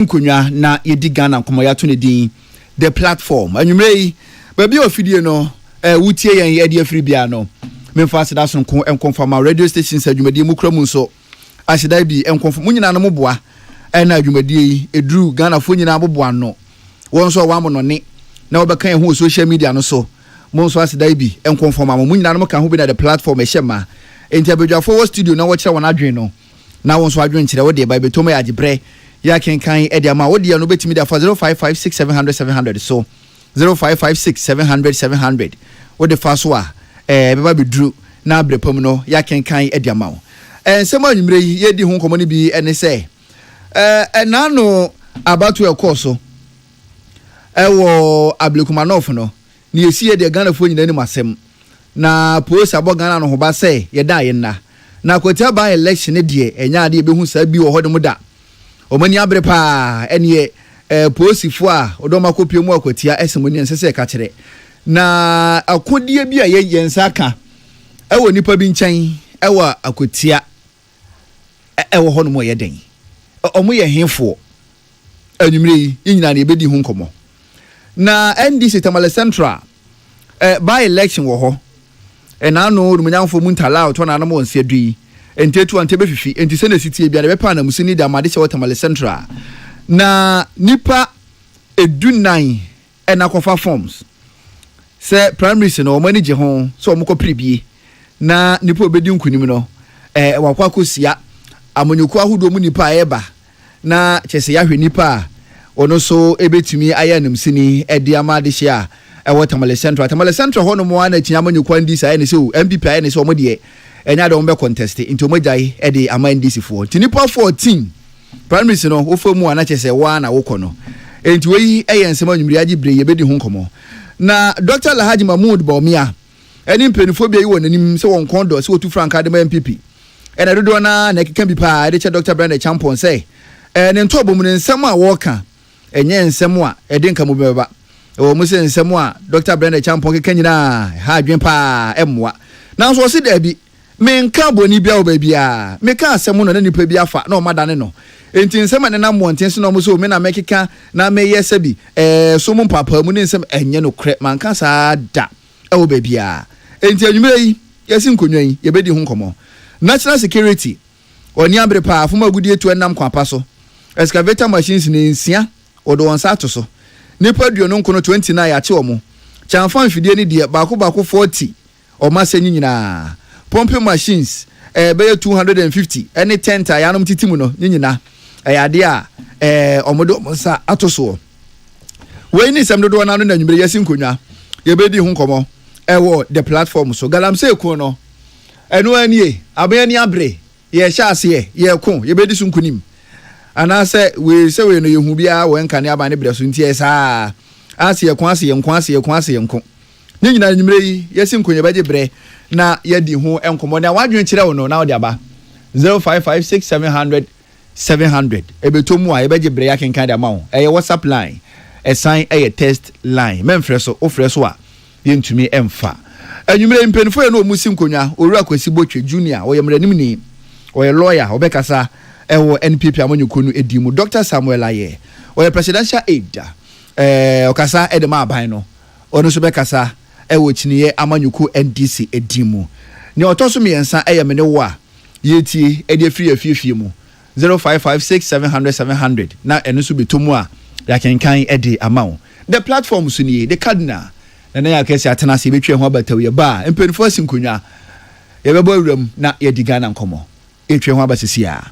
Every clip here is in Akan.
Nkunya na yedi Ghana komo ya to ne din the platform anwumrei baby ofidie no wutie yen ye de afiri bia no memfa aseda so nko enkonfama radio stations adwumadi mu kura mu nso aseda bi enkonfam munyina no moboa na adwumadi edru Ghana fo nyina aboboa no won so wa mo no ne na obeka ho social media no so mo nso aseda bi enkonfama munyina no ka ho bi na the platform ehema enti abedwafo studio na wo kire won adwen no na won so adwen kire wo de ba betoma ya gibre ya kenkan ediama wo de no betimi da 0556700700 so 0556700700 wo de fa so a beba bedru na abrepam no ya kenkan ediama wo ensem anwumre yi ye di ho nkomo ne bi ene se na no abatu ekoso ewo Ablekumanov no ni esi ye de Ghana fo nyina ni masem na post abo Ghana no ho ba se ye da ye na kwota ba election de enya ade be hu sa bi wo hodom da omani abre pa ene posifo a odoma kopie mu akwatia esemoni ensese ka kire na akodie bi a ye nsaka ewo nipa bi nkyɛn ewo akwatia ewo hono mo ye den omo ye henfo anwumre yi nyina na ebedi hu nkomo na NDC Tamale Central by election wo ho na no rumunyanfo mu ntala o to na mo nse adui entetu ante befifi enti se na sitie bia be pa na musini da made che Tamale Central na nipa edunan na kofa forms se primaries no o mani je ho so o mko pribie na nipa obedi nkunim no wakwa kosia amonyoko ahodo mu nipa eba na chese ya hwe nipa ono so ebetumi aya namsini edi amade hia Tamale Central ho no mo ana tia amonyoko ndi sa ne se o MPP aya ne se o mo de enya de ombe contest into mojai edi ama NDC for tinipa 14 primaries no wo famu ana chese wa na wo no enti we ensema nwumri agi bre ye bedi hu nkomo na Dr. Lahaji Mahmoud Baumia eni mpenifobia yi won nanim se won kondo se wotu franka de MPP ena dodo na keka bi pa de che Dr. Brandon Champon say ne ntobo mu nsem a wo ka enye nsem a ede nka mu beba o mu se nsem a Dr. Brandon Champon keka nyina ha adwen pa emmoa na so se da bi menka boni bia obabia meka asem no na nipa bia fa na o madane no enti nsem ne na monten so no mo so me na mekeka na meye sabi so mo papa mu ne nsem enye no kre manka sa da obabia enti anwumre yi yesi nkonwa yi ye bedi hu nkomo national security oni abre pa afuma gudie tu enam kwapa so excavator machines ne nsia odo wonsa to so nipa duo no nkono 29 ya che omo chanfa mfidie ni de baako 40 o ma senyi nyina pumping machines be 250 any tent ayanom titimu no nyina ayade a omodo monsa atoso we ni sem dodo na no nwumre yesi nkonwa ye bedi hu nkomo ewo the platform so Galamsey ku no eno anie abani abre ye sha ase ye ku ye bedi sunkunim ana se we no ye hu bia we nka ne abane bre so ntie sa ase ye ku nyina nwumre yi yesi nkonwa baje bre na yedi hu enkomo na wadwen kire wo no na odi aba 0556700700 ebetomu a ebeje bre yakenkan da mawo eye WhatsApp line sign eye text line memfreso ofreso a yentumi emfa anwumre mpenfo ye no musi nkonwa owura kwasi botwe junior wo yemranim ni wo ye lawyer obekasa ewo NPP amanyuko no edimu Dr. Samuel Aye wo ye presidential aide okasa edema aban no ono so bekasa ewo chiniye amanyuko NDC edimu ni otoso miensa eyemene wo a yeti ede free afie mu 0556700700 na eno so betomu a yakenkan ede amawo the platform so ni the cardinal na ya kesi atena se betwe ho abataw ye ba empenfo asinkonwa ye bebo awuram na ye di Ghana nkomo etwe ho abasisi a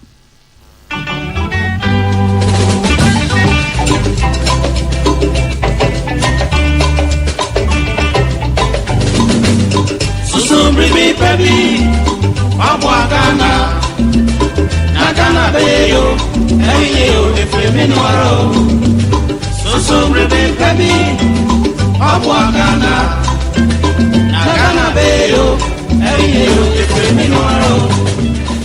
Baby, baby, Abwa Ghana, Ghana Bayo, Ayo, the Feminoro. So, baby, Abwa Ghana, Ghana Bayo, Ayo, the Feminoro.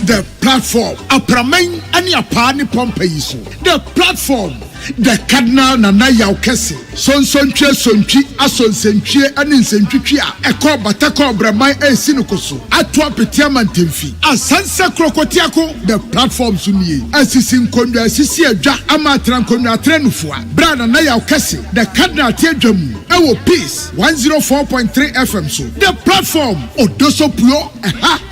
The platform, a pramen and your party pompeis. The platform. the Cardinal Nana Yaukesi, Sonchwe Sonchi, Asonsentwe, and Insentwia, Eko Batako Bramai e Sinukoso, Atwa Petiaman Temfi, Asansa Krokotiako, the platform Suni, Asisin Konda Sisi Aja, Amatran Konda Trenufua, Brana Yaukesi, the Cardinal Tiajamu, Ewo Peace, 104.3 FM so, the platform, Odoso Puro,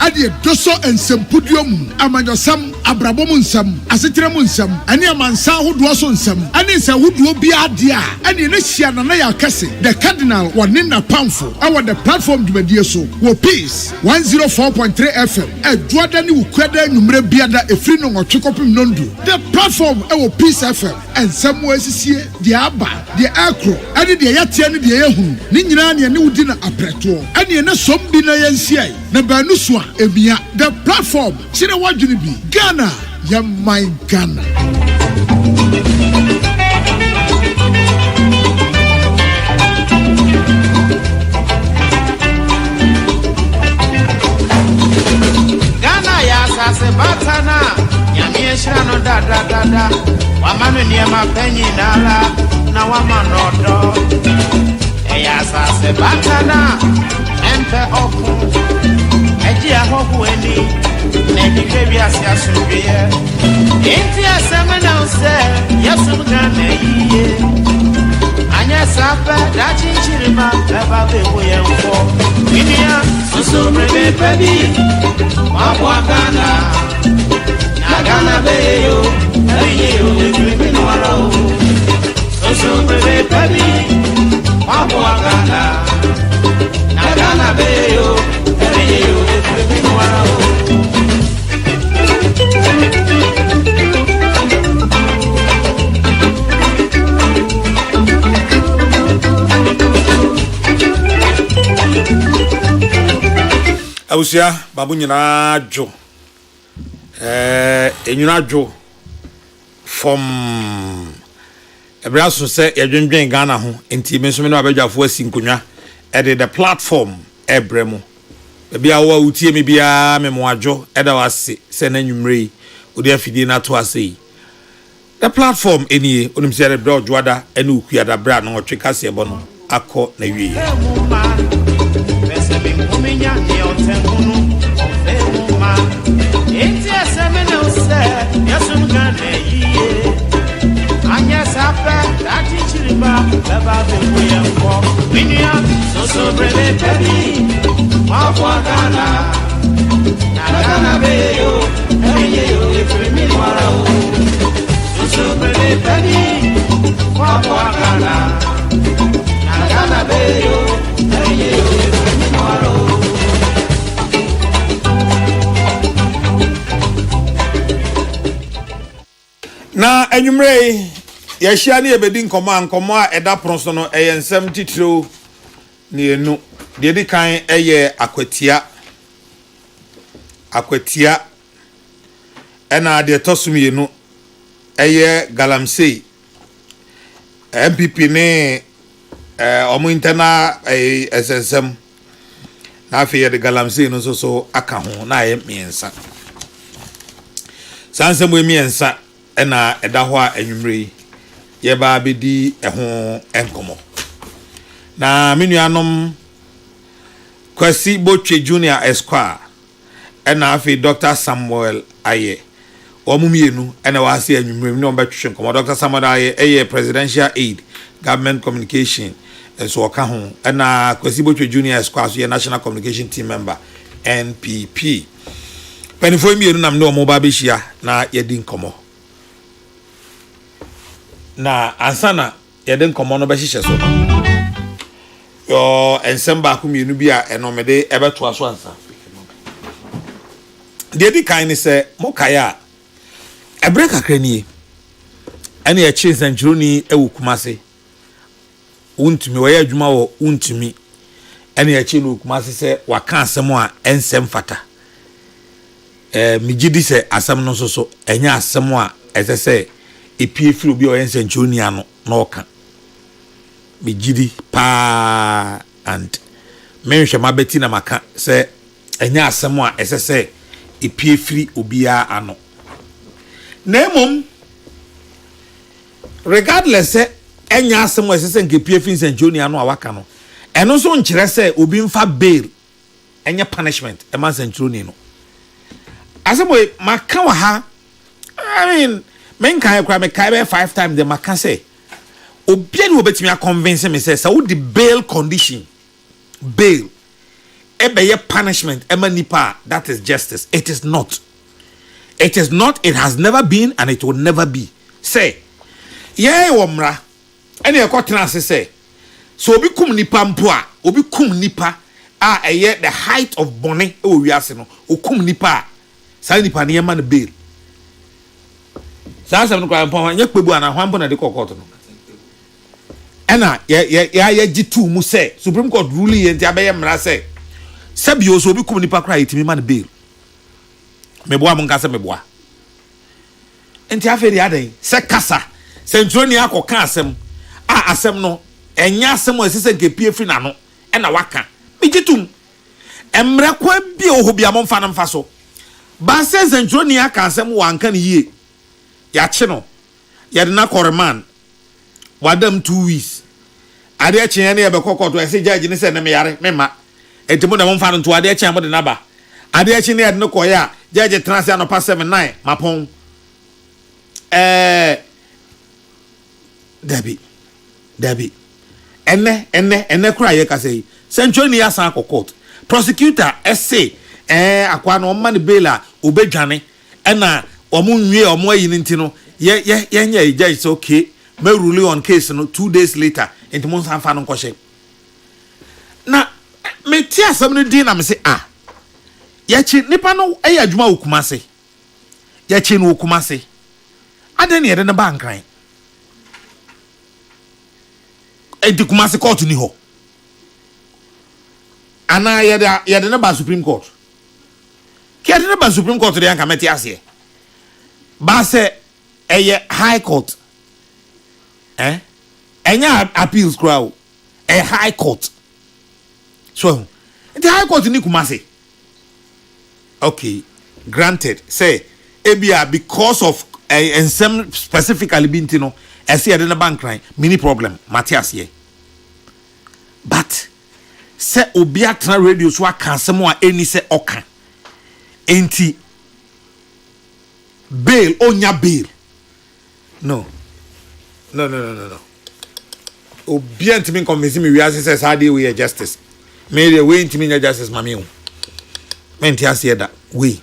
Adi Doso and Sempudium, Amanyosam, Abrabomunsam, Asitramunsam, and Yamansa who was on some, and it's a wood will be adia, and in Asia Naya Cassi, the Cardinal, one in a poundful, our the platform to be so, Wo Peace, 104.3 FM, a Jordan Ukweda Numre Biada, a free no or Chokopim Nondu, the platform, our Peace FM, and somewhere is here, the Abba, the Acro, and the Yatian, the Ehu, Ninyan, and Udina Apreto, and the Nasombina Yansia, Nabanuswa, Ebia, the platform, Chinawajubi, Ghana, Yamai Ghana. Batana, Yamiesha no da da da da, Wamanu near my penny nala, now I'm not dog. Eyasa se batana, Empe Oku, Egia Hoku Eni, Nedi baby as Yasuria. Intia Seminal said, Yasum Gane ye. Anya Sapa, Dachin Chirima, Baba Beway for Winia, so baby. Wabwakana Nagana beyo Eyo Ekwiminoaro Soso bebe pebi Wabwakana Nagana beyo Eyo Ekwiminoaro Awusia babu nyina jo enyina jo from ebraso se yedwendwen Ghana ho enti me so me no abadwafo asinkonwa e the platform ebremu bia wo utie me bia me mo adwo eda wase se na nwumre odi afidi na to ase the platform enie onim se bra odwoada ene okuada bra na otwe kase ebo no akọ na wie So breve pebi, Wabwakana, Nagana beyo, Eyo Ekwiminoaro. So breve pebi, Wabwakana, Nagana beyo, Eyo Ekwiminoaro. Na enyumre yeshia ne ebedi nkomo a eda pronso no eyensem titiro ne enu de di kan eye akwatia ena de tosumi enu eye Galamsey MPP ne omo internal SSM na afi de Galamsey no so aka ho na aye miensa sansem we miensa ena eda ho a enyumre ye ba bedi eho enkomo na minuanom Kwasi Botwe Junior Esquire ena afi Dr. Samuel Aye omumienu ena wase enyumre no betwe enkomo Dr. Samuel Aye presidential aid government communication so oka ho ena Kwasi Botwe Junior Esquire so national communication team member NPP penifo mienu nam no mo ba behia na yedi enkomo na ansana yeden komo no be hihye so yo ensemba ku mienu bi a enomede ebeto aso ansa de di kan ni se mokaya ebre kakra ni ene ye chi sanjuro ni ewu kumase untumi wo ye adwuma wo untumi ene ye chi no kumase se waka asem a ensem fata migidi se asem no so enya asem a esese epie firi obi o yensanchuro ni ano na oka migidi pa and menhwe mabeti na maka se enya asem a esese epie firi obi a ano na emom regardless enya asem we sese nke pie fin St. Johnny anu awaka no eno so nkyere se obi mfa bail enya punishment e ma St. Johnny no asem we maka wa ha I mean men kan ekra me kai be 5 times the maka say obi ani obetimi a convince me say wo the bail condition bail ebe punishment ema nipa that is justice. It is not, it has never been, and it will never be. Say yeah womra ene ekotena say so obi kum nipa mpo a obi kum nipa a eye the height of bone e o wiase no okum nipa sa nipa ne yema no bail sa asem no kwa mpo nya kpebu ana hwampo na de kokoto no ena ya gitu mu say Supreme Court ruling enti abeye mra say sabio so obi kum nipa kra yitimi ma no bail meboa mo nkasa meboa enti aferi adan se kasa Centroni akoka asem a asem no enya asem o sese nke pie fi na no e na waka bigitum emre kwa bi oho bia mo mfa na mfa so ba se Centroni aka asem wanka ne yie ya che no ya de na korman wadam 2 weeks ade a chen ne e be kokoto e se judge ne se ne me yare me ma entimo na mo mfa no to ade a chen mo de na ba ade a chen ne de ko ya judge transfer no pass 79 mapon Debbie ene kura ye ka say Centroni asan ko court prosecutor say akwa no man bail obedwane na omo nwie omo ayi nti no ye nya judge say okay me rule on case no 2 days later enti mo san fa no nkɔhye na me ti asam no din na me say ye chi nipa no ayi adwuma okumase ye chi no okumase aden ye de na bankran enti kumase court ni ho ana ye de na ba Supreme Court ke de na ba Supreme Court de anka meti ase ba se eye high court enya appeals crowd high court so the high court ni kumase okay granted say ebia because of and some specifically bintino I see the bank crying mini problem Matthias here but say obia tra radio so aka asem a eni say oka enti bail onya bail no obia ntimi convince me we say how dey we justice me dey we ntimi justice mami o menti ase da we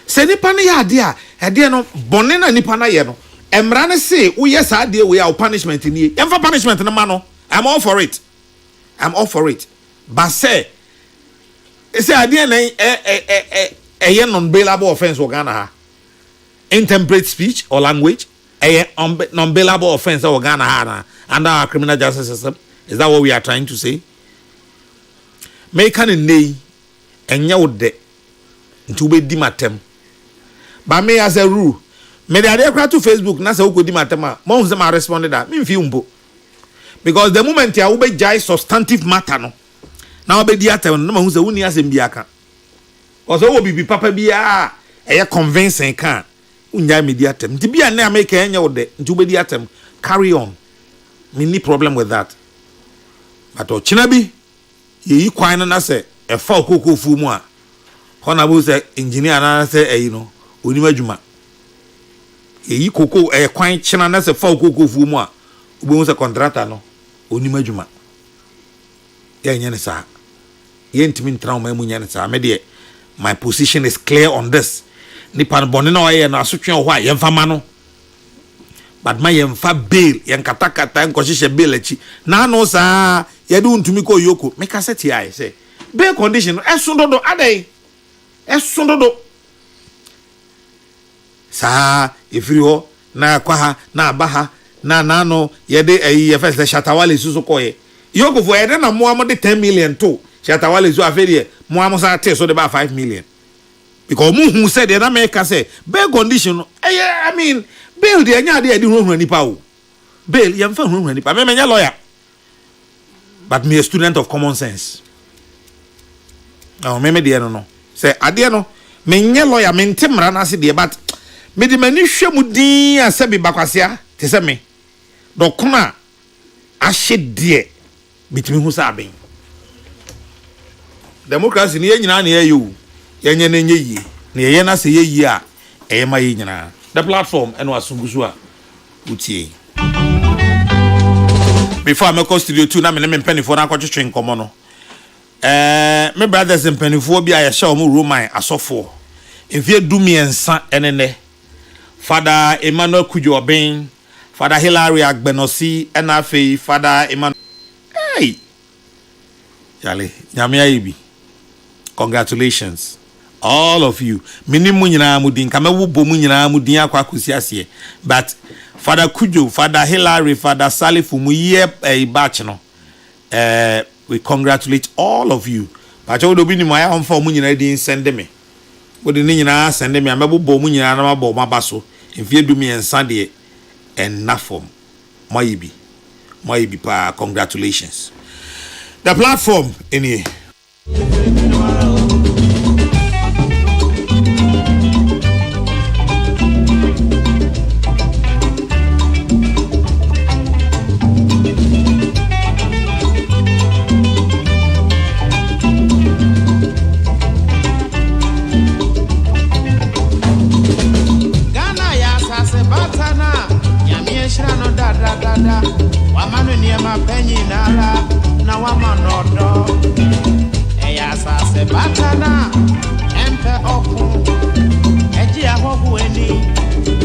se nipa no ya ade no bone na nipa na ye no emra ne se wo yes ade we a punishment ni emfa punishment no ma no I'm all for it but say ade na non bailable offense wo Ghana ha intemperate speech or language non bailable offense wo Ghana ha na under our criminal justice system. Is that what we are trying to say? Make an nay enya wo de nti be di matem ba me as a rule me dey akra to Facebook na say wo di matem a mo hu say ma responded that me feel umbo because the moment ya wo be jai substantive matter no na wo be di atem no ma hu say wo ni asem bi aka o so wo bibi papa bi a eye convincing kan unya me di atem nti bia na make enya wo de nti wo be di atem carry on me ni problem with that but o china bi yi kwan na say e fa okokofu mu a honorable say engineer na say you know onima djuma yi koko kwan china na say fa okokofu mu a obo say contractor no onima djuma ya nya ne sa ye ntimi ntra ma mu nya ne sa me de my position is clear on this ni pan bone na oye na asotwe ho a ye mfa ma no but my ye mfa bail ye nkatakata nkohye bail achi na no sa ye de untumi ko yoko me ka set ya say bail condition esundodo adai esundodo sa ifiri ho na kwa ha na abaha na no ye de ye first Shatawale suso koye yoko fo ye de na mo amode 10 million to Shatawale so aferi mo amosa te so de ba 5 million because mu hu said na make say bail condition I mean bail de anya de hu nipa o bail ye mfa hu nipa me nya lawyer but me a student of common sense me de no say ade no me nya lawyer me ntemra na se de but me de mani hwemu din asabi bakwasia te se me do kona ahye de bitimi hu sa ben democracy ni nyina na yeyu yenye na nye yi na ye na se yeyi a eyema yi nyina the platform eno asungusu a utie before I go studio 2 na me mpanifo na akotwetwe nkomo no me brothers mpanifo bi a ye hye omo roman asofo enfie dumiensa enene Father Emmanuel Kujoben, Father Hilary Agbenosi, NFA, Father Emmanuel. Hey, Charlie, Nyamia Ibi. Congratulations, all of you. Minimum nyina mudin, kamewu bomu nyina mudin akwa kusiasie. But Father Kujo, Father Hilary, Father Salifu, muye batch no. We congratulate all of you. But I would be in my own form nyina din send me. Wodi ni nyina send me amebo bomu nyina na mabo mabaso. If you do me and Sunday and not form, my pa, congratulations. The platform in here. Wamanu ni ma penyi nara na wamanodo eya sase batana empe oku eji ahohu eni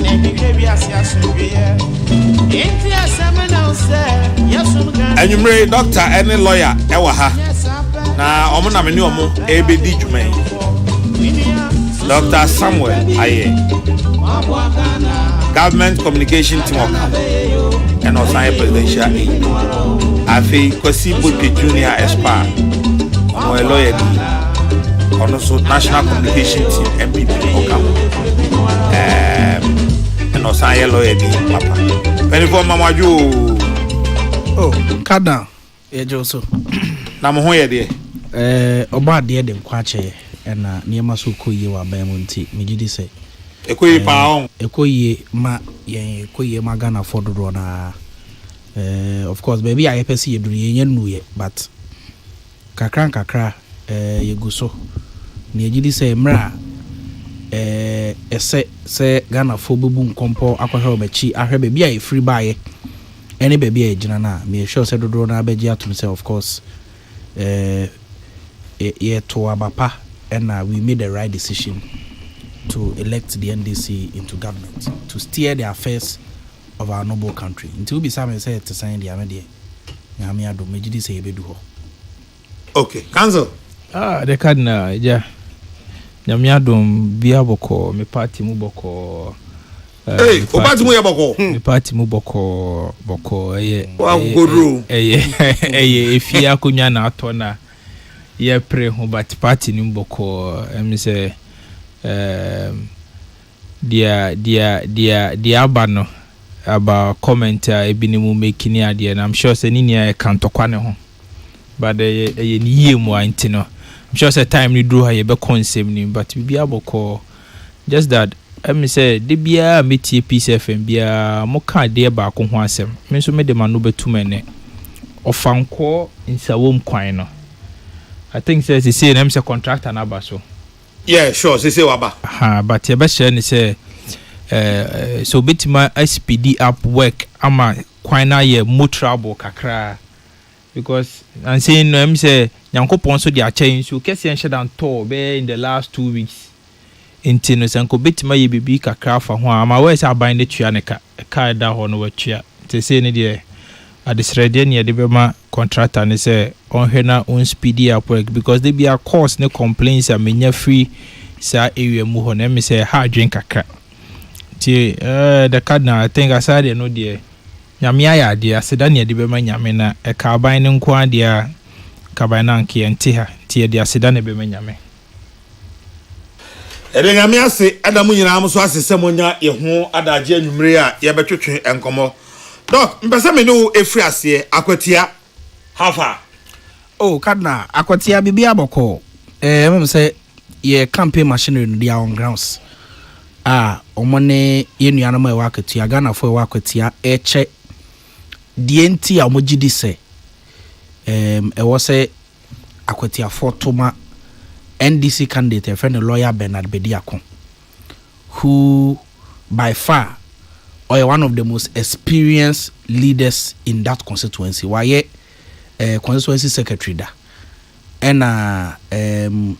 na bibie bi asiasubie enti asemena ose yesu gan Enyumre doctor any lawyer ewa ha na omo na me ni omo ebedi dwuman Dr. Samuel Aye Government Communication Team and also presidential aid. Afi Kwesi Bote Junior Espa, my lawyer, and also National Communication Team MPP Okam, and also lawyer Papa. Penny for Mama Ju. Oh, cut down. Yeah, Joso. Namoya dear. Oba dear them quache and near Masuko you are Bamunti, Mijidi say. Ekoi paon Ekoye ma ye ekoye magana for do na of course baby I pese yeduru ye nu ye but kakra ye go so na yegidi say mra ese se Ghana for bubu nkompo akwahwe obachi ahwe baby I free buy any baby I gina na me sure say do na beji atum say of course ye to abapa and we made the right decision to elect the NDC into government to steer the affairs of our noble country. Until we be some say to sign the Amedi. Yamia do Majidi say bedu. Okay, cancel. The cardinal, yeah. Yamia dum biaboko, me party muboko. Hey, party muboko. Me party muboko, boko, Wow, good if you are kunyana atona, ye pray who but party nimboko, and say. Dia abano about comment ebinimu making idea and I'm sure say ninia can tokwa ne ho but ye ni mu antino I'm sure say time ni do ha ye be consem ni but we be aboko just that me say de bia metie peace fm bia mo ka de ba ko ho asem me so me de manu betumene ofanko insawom kwan no I think say na me say contractor na ba so. Yeah, sure. Say waba. But you better ni say so bitima SPD up work ama kwana ye more trouble kakra because and saying no say Nyankopon so dia change so kese en shedan to be in the last 2 weeks intino sanko bitima ye bibi kakra fa ho ama we say aban ne tua ne ka da ho no watua te say ne de adisrede ne de be ma contractor ne say on hena on speedy up work because they be a course ne complaints a menya free sa area mu ho na me say ha drink kakra ti the cardinal I think aside no de nyame ya de aseda ne de be ma nyame na e ka ban ne nko ade a ka ban na nke ente ha ti de aseda ne be ma nyame ede nyame ase adamu nyina am so asese monya ye ho adaje anwumre a ye betwetwe enkomo doc mpese me no efri ase akwatia hafa Oh, Kadna, Aquatia Bibi Aboko. Say, ye campaign machinery in the on grounds. omone ye nuanom e waketia Ghana fo e waketia eche die nti a omogidi se e wo se akwetia fotoma NDC candidate, a friend, a lawyer Bernard Bediako, who by far are one of the most experienced leaders in that constituency. Why constituency secretary da, and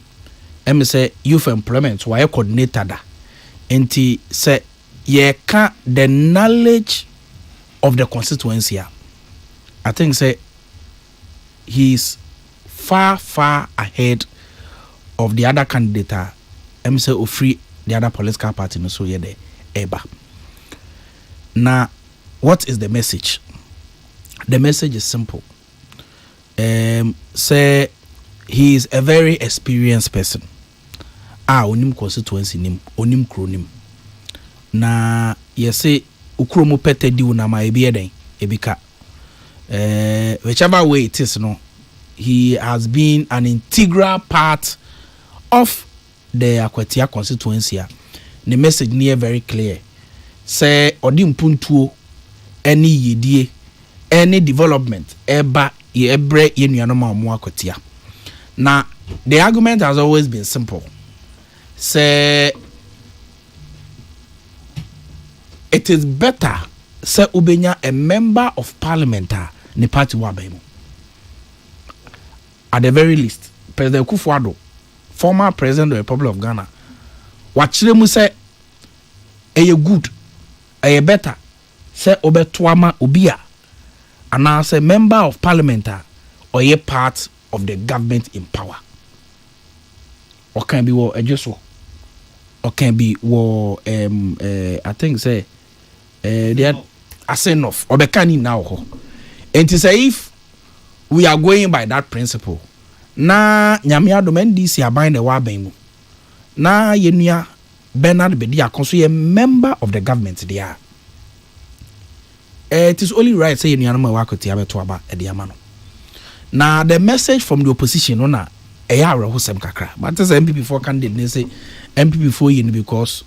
say youth employment. Why coordinator da, and say ye can the knowledge of the constituency. I think say he's far ahead of the other candidate. Say free the other political party no so the eba. Now, what is the message? The message is simple. Say he is a very experienced person. Onim constituency nim, onim kronim. Na say ukromo pete di una ma ebi eden ebika. Whichever way it is, no, he has been an integral part of the Akwatia constituency. The message near very clear. Say odim puntuo any yedie any development eba yebre yenuanoma omo Akwatia. Now the argument has always been simple. Say it is better say ubenya a member of parliament ni party wa bemu. At the very least, President Kufuor, former president of the Republic of Ghana, wachire mu say eye good, eye better, say obetuama obia, and now say member of parliament or ye part of the government in power. Or can be war ejeso, or can be war I think say they are enough or bekani now. And to say if we are going by that principle, na nyamia domendi si aban the wabemu. Na yenua Bernard Bediako so a member of the government there. It is only right say yenua no wakoti abeto aba e dia ma no. Na the message from the opposition no na e ya hosem kakra. But say MPP for candidate they say MPP for yin because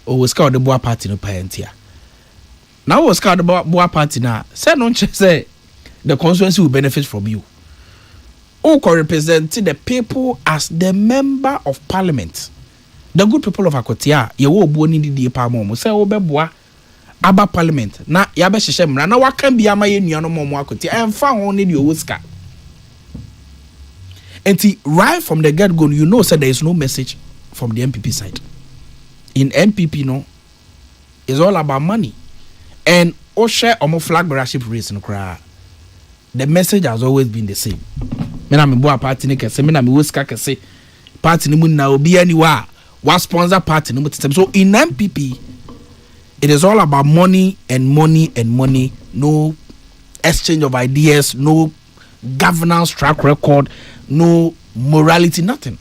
o scout the boa party no paentia. Now was scout the boa party na say no say the constituency will benefit from you. Who can represent the people as the member of parliament? The good people of Akwatia, ye wo bu ni di pa mo say wo beboa aba parliament na ya be hihye mra na waka bia ma ye nuano mo Akwatia emfa ho ni di owoska. And right from the get go, you know, so there is no message from the MPP side. In MPP, no, it's all about money. And share omo flag bearership race no cry. The message has always been the same. Me na me boa party ne kese, me na me woska kese. Party ni mu na obi anywhere. What sponsor party ni mu tetem. So in MPP, it is all about money and money and money. No exchange of ideas, no governance track record, no morality, nothing.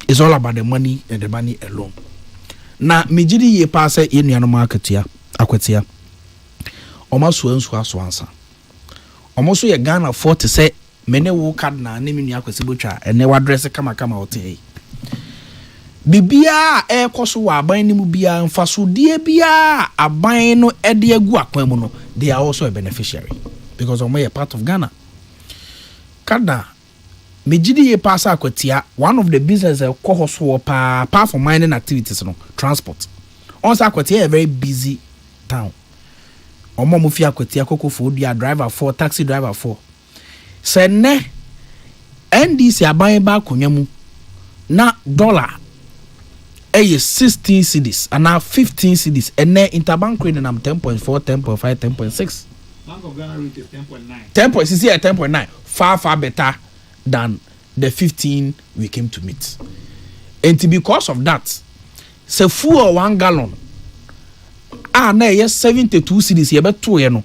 It's all about the money and the money alone. Na mejidi ye passe ye nuanoma Akwatia. Oma so ansa. Omo so ye Ghana for to say mene wo card na ne menu Akwasi botwa ene wa dress kama ote. Bibia e koso wa aban ni mu bia mfaso die bia aban no e de agu akwan mu no, they are also a beneficiary because omo ye part of Ghana. Kada mejidi ye pasa Akwatia, one of the businesses kohoso pa apart from mining activities no, transport. Also Akwatia a very busy town. Omo mu fi Akwatia koko for dia driver for taxi driver for. Se ne NDC aban ba konwa mu na dollar 16 cedis and now 15 cedis and then interbank rate na 10.4, 10.5, 10.6. Bank of Ghana rate is 10.9. 10.9. Far better than the 15 we came to meet. And because of that, say fuel 1 gallon. Na yes 72 cedis ye beto ye no.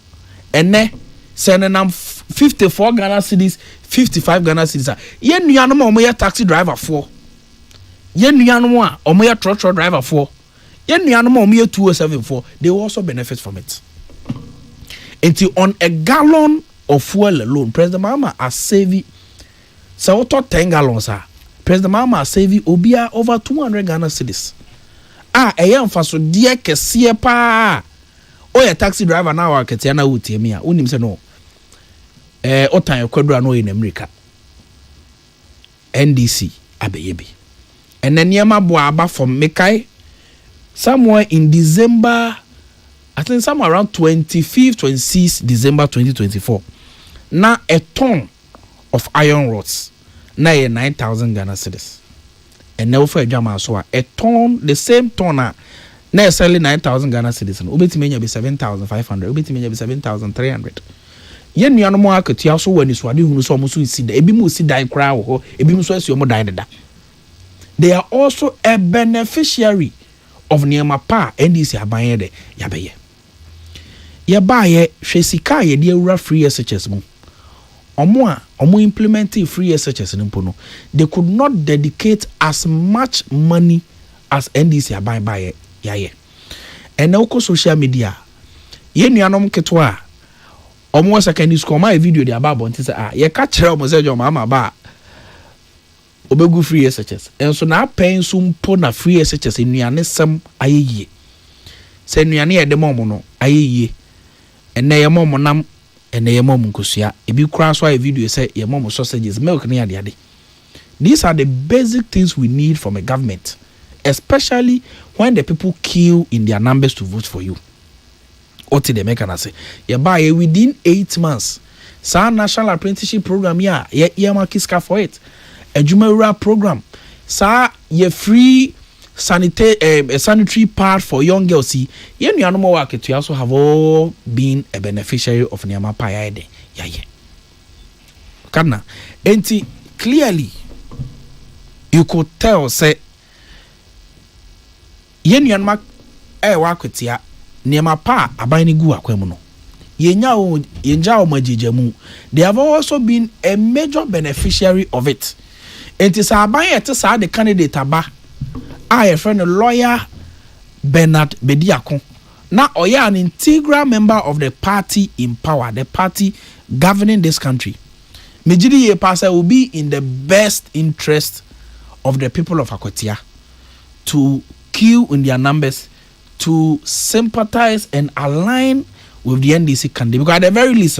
And then say na 54 Ghana cedis, 55 Ghana cedis. Ye nuanom omo ye taxi driver for. Ye nuanom a omo ye truck driver for. Ye nuanom omo ye 207 for. They also benefit from it. Until on a gallon of fuel alone, President Mahama has saved. So 10 gallons. President Mahama has saved Obia over 200 Ghana cedis. ɛyɛ mfasodeɛ kɛseɛ paa oyɛ taxi driver na wa ketia na wotie me a wonim sɛ no otan kwadura no in America NDC abeye bi and then niema bo aba from Mekai somewhere in December, I think somewhere around 25th 26th December 2024 na a ton of iron rods na 9,000 Ghana cedis and now for a jama so a ton the same ton na selling 9,000 Ghana cedis no obetimi nya be 7,500 obetimi nya be 7,300 yen nuano mo akatua so wani so ade hunu so mo so isi da ebi mo si dan kra wo ho ebi mo so asi mo dan da. They are also a beneficiary of niema pa NDC aban de yabeye ye ba ye hwesika ye de awura free SHS mo omo implement free SHS no mpo no they could not dedicate as much money as NDC aban ba ye yaye and now social media ye nuanom ketwa omo secondary school my video de ababo nti say ye ka kire omo say jo mama ba obegu free SHS enso na apen so mpo na free SHS nuane sem ayeye se nuane ye de mom no ayeye ene ye mom nam ene ye mom nkosua ebi kura so a video say ye mom sausages milk ne ade. These are the basic things we need from a government, especially when the people queue in their numbers to vote for you. What did they make and say? You buy within 8 months. Sa national apprenticeship program ya kiska for it. A Jumera program. Sa ye free sanitary pad for young girls. See, ye no work to also have all been a beneficiary of Niama Payade. Yeah. Kana. Enti clearly you could tell say ye nuanma work with ya Niema pa abani gu akwemu no yenja o majijemu. They have also been a major beneficiary of it. It is aban yet sa the candidate aba a friend lawyer Bernard Bediako na oya an integral member of the party in power, the party governing this country. Mejidi ye pasa will be in the best interest of the people of Akotia to queue in their numbers to sympathize and align with the NDC candidate. Because at the very least,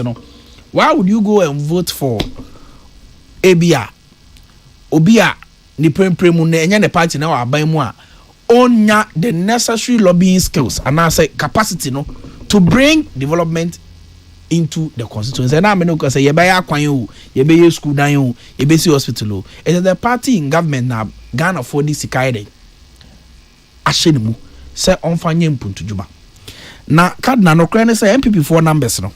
why would you go and vote for Obia ni premu ne the party now abai mu a onya the necessary lobbying skills and I say capacity to bring development into the constituency. And I mean say ye buy akwan o, ye be school dan o, ye be hospital o. It is the party in government na Ghana for this sikaide ahyenimu say onfanye mpuntu juba na card na no kra ne say MPP 4 numbers no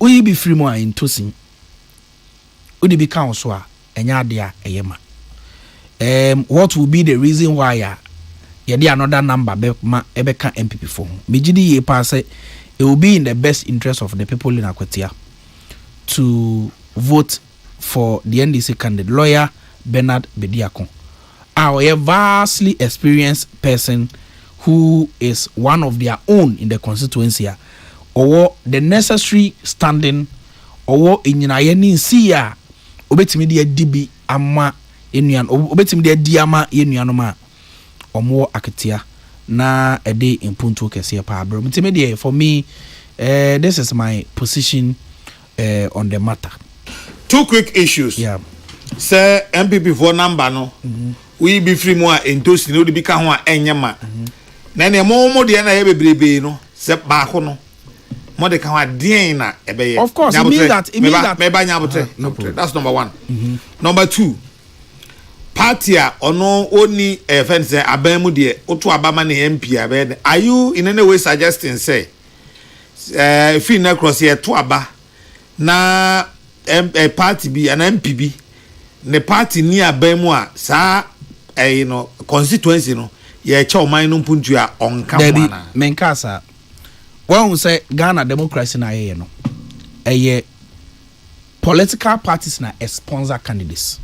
we be free more in tosin we be council a enya ade a eyema what will be the reason why ye dey another number be ma ebeka MPP 4 mejidi ye pa say it will be in the best interest of the people in Akwatia to vote for the NDC candidate lawyer Bernard Bediako, a vastly experienced person who is one of their own in the constituency, or the necessary standing, or in Yeni Sia, Obetimedia DB Ama Inian, Obetimedia Diama Yenianoma, or more Akatia, na a day in Punto Kesia Pabro. For me, this is my position on the matter. 2 quick issues. Yeah. Sir, MPP 4 number no. We be free more in toast no be ka ho enyema. Na ne mo de na ye bebrebe no se ba ho no. Mo de ka ho den na ebe ye. Of course, it means that me ba nyabotre. No problem. That's number 1. Number 2. Party a ono oni fence aban mu de oto abama na MP abe. Are you in any way suggesting say free na cross here to aba na party bi an MPB ne party ni aban mu a sa constituency no ye cha oman no mpuntu a onka mana menkasa when we say Ghana democracy na ye no eye political parties na sponsor candidates.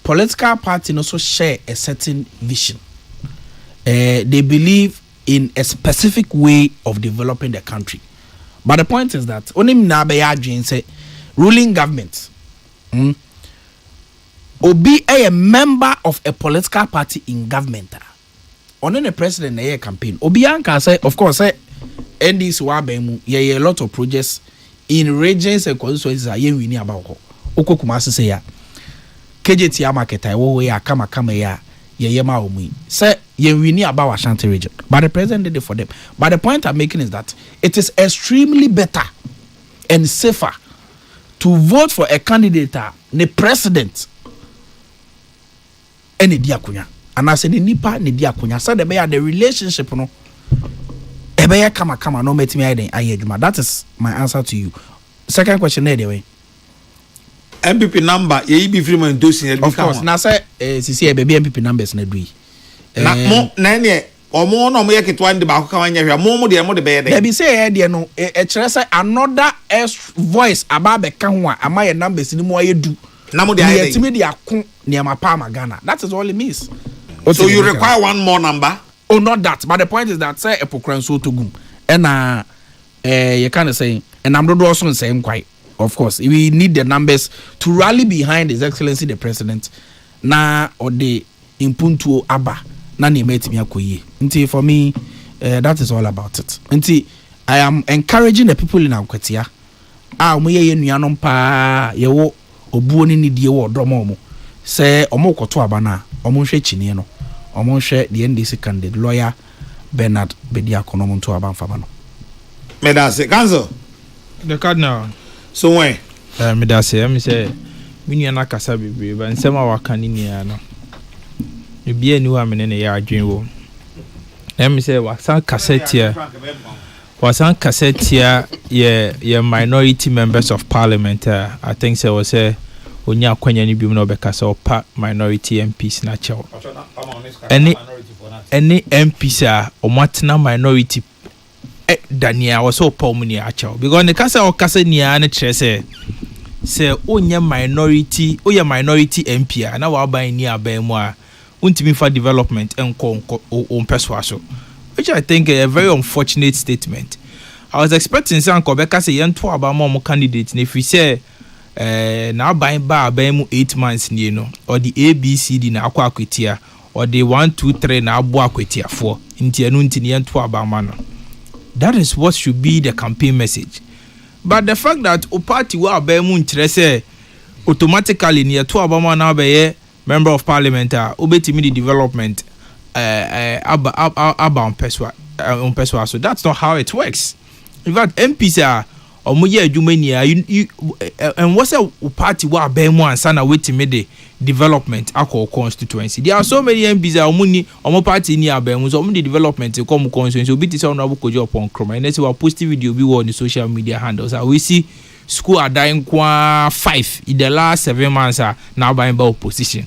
Political party no so share a certain vision. They believe in a specific way of developing the country. But the point is that only na be say ruling government obi a member of a political party in government on the president na campaign obi anka say of course say NDC wa ban mu a lot of projects in regions and constituencies are yen wini about ho okokuma say ya KJT market I wo ya kama ya ma omu say yen wini about Ashanti region but the president did it for them. But the point I'm making is that it is extremely better and safer to vote for a candidate the president any diakunya and I say the nipa ni diakunya so the relationship no ebeya kama no metimi ayeduma. That is my answer to you. Second question anyway. MPP number ye be free man dosing of course na say sisi baby MPP numbers na dui na mo na ne omo no mo yeketwa ndi ba ko kan nya hwa mo de be dey be say de no e kire say another voice aba be ka ho a ama ye numbers ni mo ayedu na mo de aye yetimi de akon ne ma pa Ghana. That is all it means. So you require one more number? Oh, not that, but the point is that say epokran so to gum and you kind say and I'm not also saying quite. Of course, we need the numbers to rally behind His Excellency the President. Na or the impuntu aba na ni metimi akoye. Nti for me, that is all about it. Nti I am encouraging the people in Akwatia. Omo ye nuanom pa ye wo obuo ni die wo domo mo. Say omo koto aba na omo hwe chini no. Omo hwe the NDC candidate lawyer Bernard Bediakono mo to aba mfama no. Medase cancel. The cardinal. So when medase am say me na kasa bebre ba nsem a waka ni nia no. E bia ni wa me ne ya adwen wo. Am say wasan kasetia ye minority members of parliament I think say was say onya kwanya ni bi mu na obekasa opa minority MPs na chew. Any MPs are omatna minority Dania was so pomuni acho because the kasa o kasa nia na kire say onya minority MP na wa ban ni aban mu a untimi for development enko on persuasion, which I think a very unfortunate statement. I was expecting some Kobeka say yen to about more candidates if we say na ban ba aban mu 8 months ni no or the ABCD na akwa akwetia or the 1 2 3 na abo akwetia 4 nti enu nti yen to about man. That is what should be the campaign message. But the fact that o party wa abemu ntrese automatically near to Obama na be member of parliament obetimi the development aba on peswa. So that's not how it works. In fact, MPs are omoye adwumani and what's a party wa abemu ansa na wetimi the development akọ constituency. There are so many MPs omo party ni abemu so omo the development come constituency obi ti say honorable kojo upon kroma and say we post video bi on the social media handles we see school are dying 5 in the last 7 months now by opposition.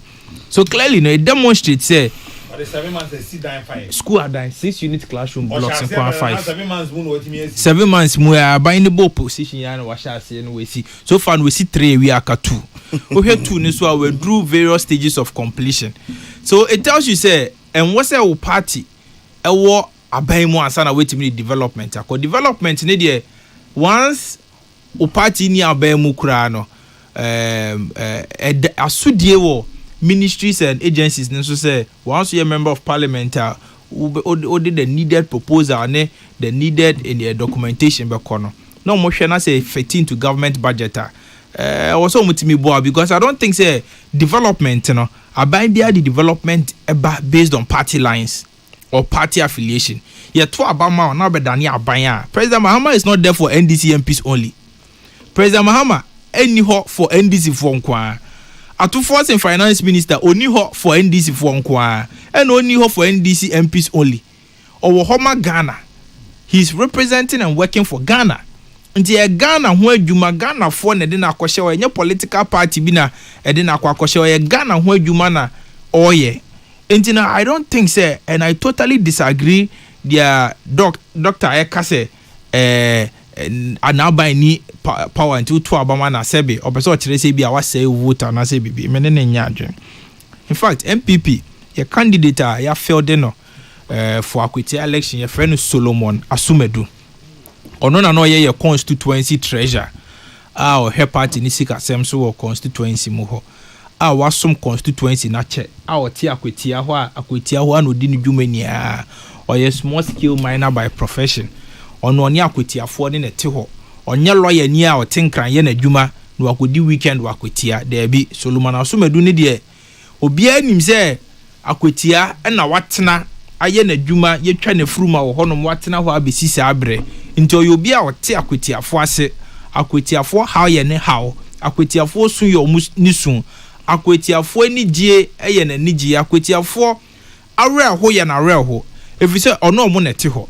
So clearly no it demonstrates say but the 7 months they see dying 5 school are dying 6 unit classroom blocks in 5 7 months mu no otimi 7 months mu by the opposition ya no washa say no we see so far we see 3 we aka 2 we had 2 so we drew various stages of completion. So it tells you say and what's a party e wo aban mu ansa na wetimi development akọ development ne de once o party ni aban mu kura no asudie wo ministries and agencies so say once you a member of parliament who did the needed proposal and the needed in the documentation be kono no mo hwe na say 15 to government budget also mutimi boa because I don't think say development no aban bia the development based on party lines or party affiliation ye to abama na be dani aban President Mahama is not there for NDC MPs only. President Mahama any ho for NDC for nkwa atu force and finance minister only ho for NDC for nkwa and only ho for NDC MPs only or Homa Ghana. He's representing and working for Ghana. Nti Ghana ho adwuma Ghana for na de na akwhye o enye political party bi na e de na akwhye o Ghana ho adwuma na oye. Nti na I don't think say and I totally disagree their doctor Ekase anaba ni power until to abama na sebe obeso kire se bi a wase vote na se bibi me ne nya adwen. In fact MPP your candidate ya failed no for Akwete election your friend Solomon Asumedu ono na no ye constituency treasurer o her party ni sika sem so constituency mu ho a wasom constituency na che a ɔte akwatia hɔ a no di ne dwuma nia ɔyɛ small scale miner by profession ɔno ɔne akwatiafoɔ ne te hɔ ɔnyɛ lawyer ni a ɔte nkran yɛ n'adwuma na wakodi weekend wakwatia daabi Solomon Asomadu ne deɛ obiara nim sɛ akwatia na watena ayɛ n'adwuma yɛtwa ne furuma wɔ hɔ nom watena hɔ abɛsi saa abrɛ nti ɔyɛ obi a ɔte akwatiafoɔ ase akwatiafoɔ haw yɛ ne haw akwatiafoɔ sun yɛ ɔmo ne sun akwatiafoɔ ni gye ɛyɛ n'ani gye akwatiafoɔ awerɛho yɛ n'awerɛho ɛfiri sɛ ɔno ɔmo na ɛte hɔ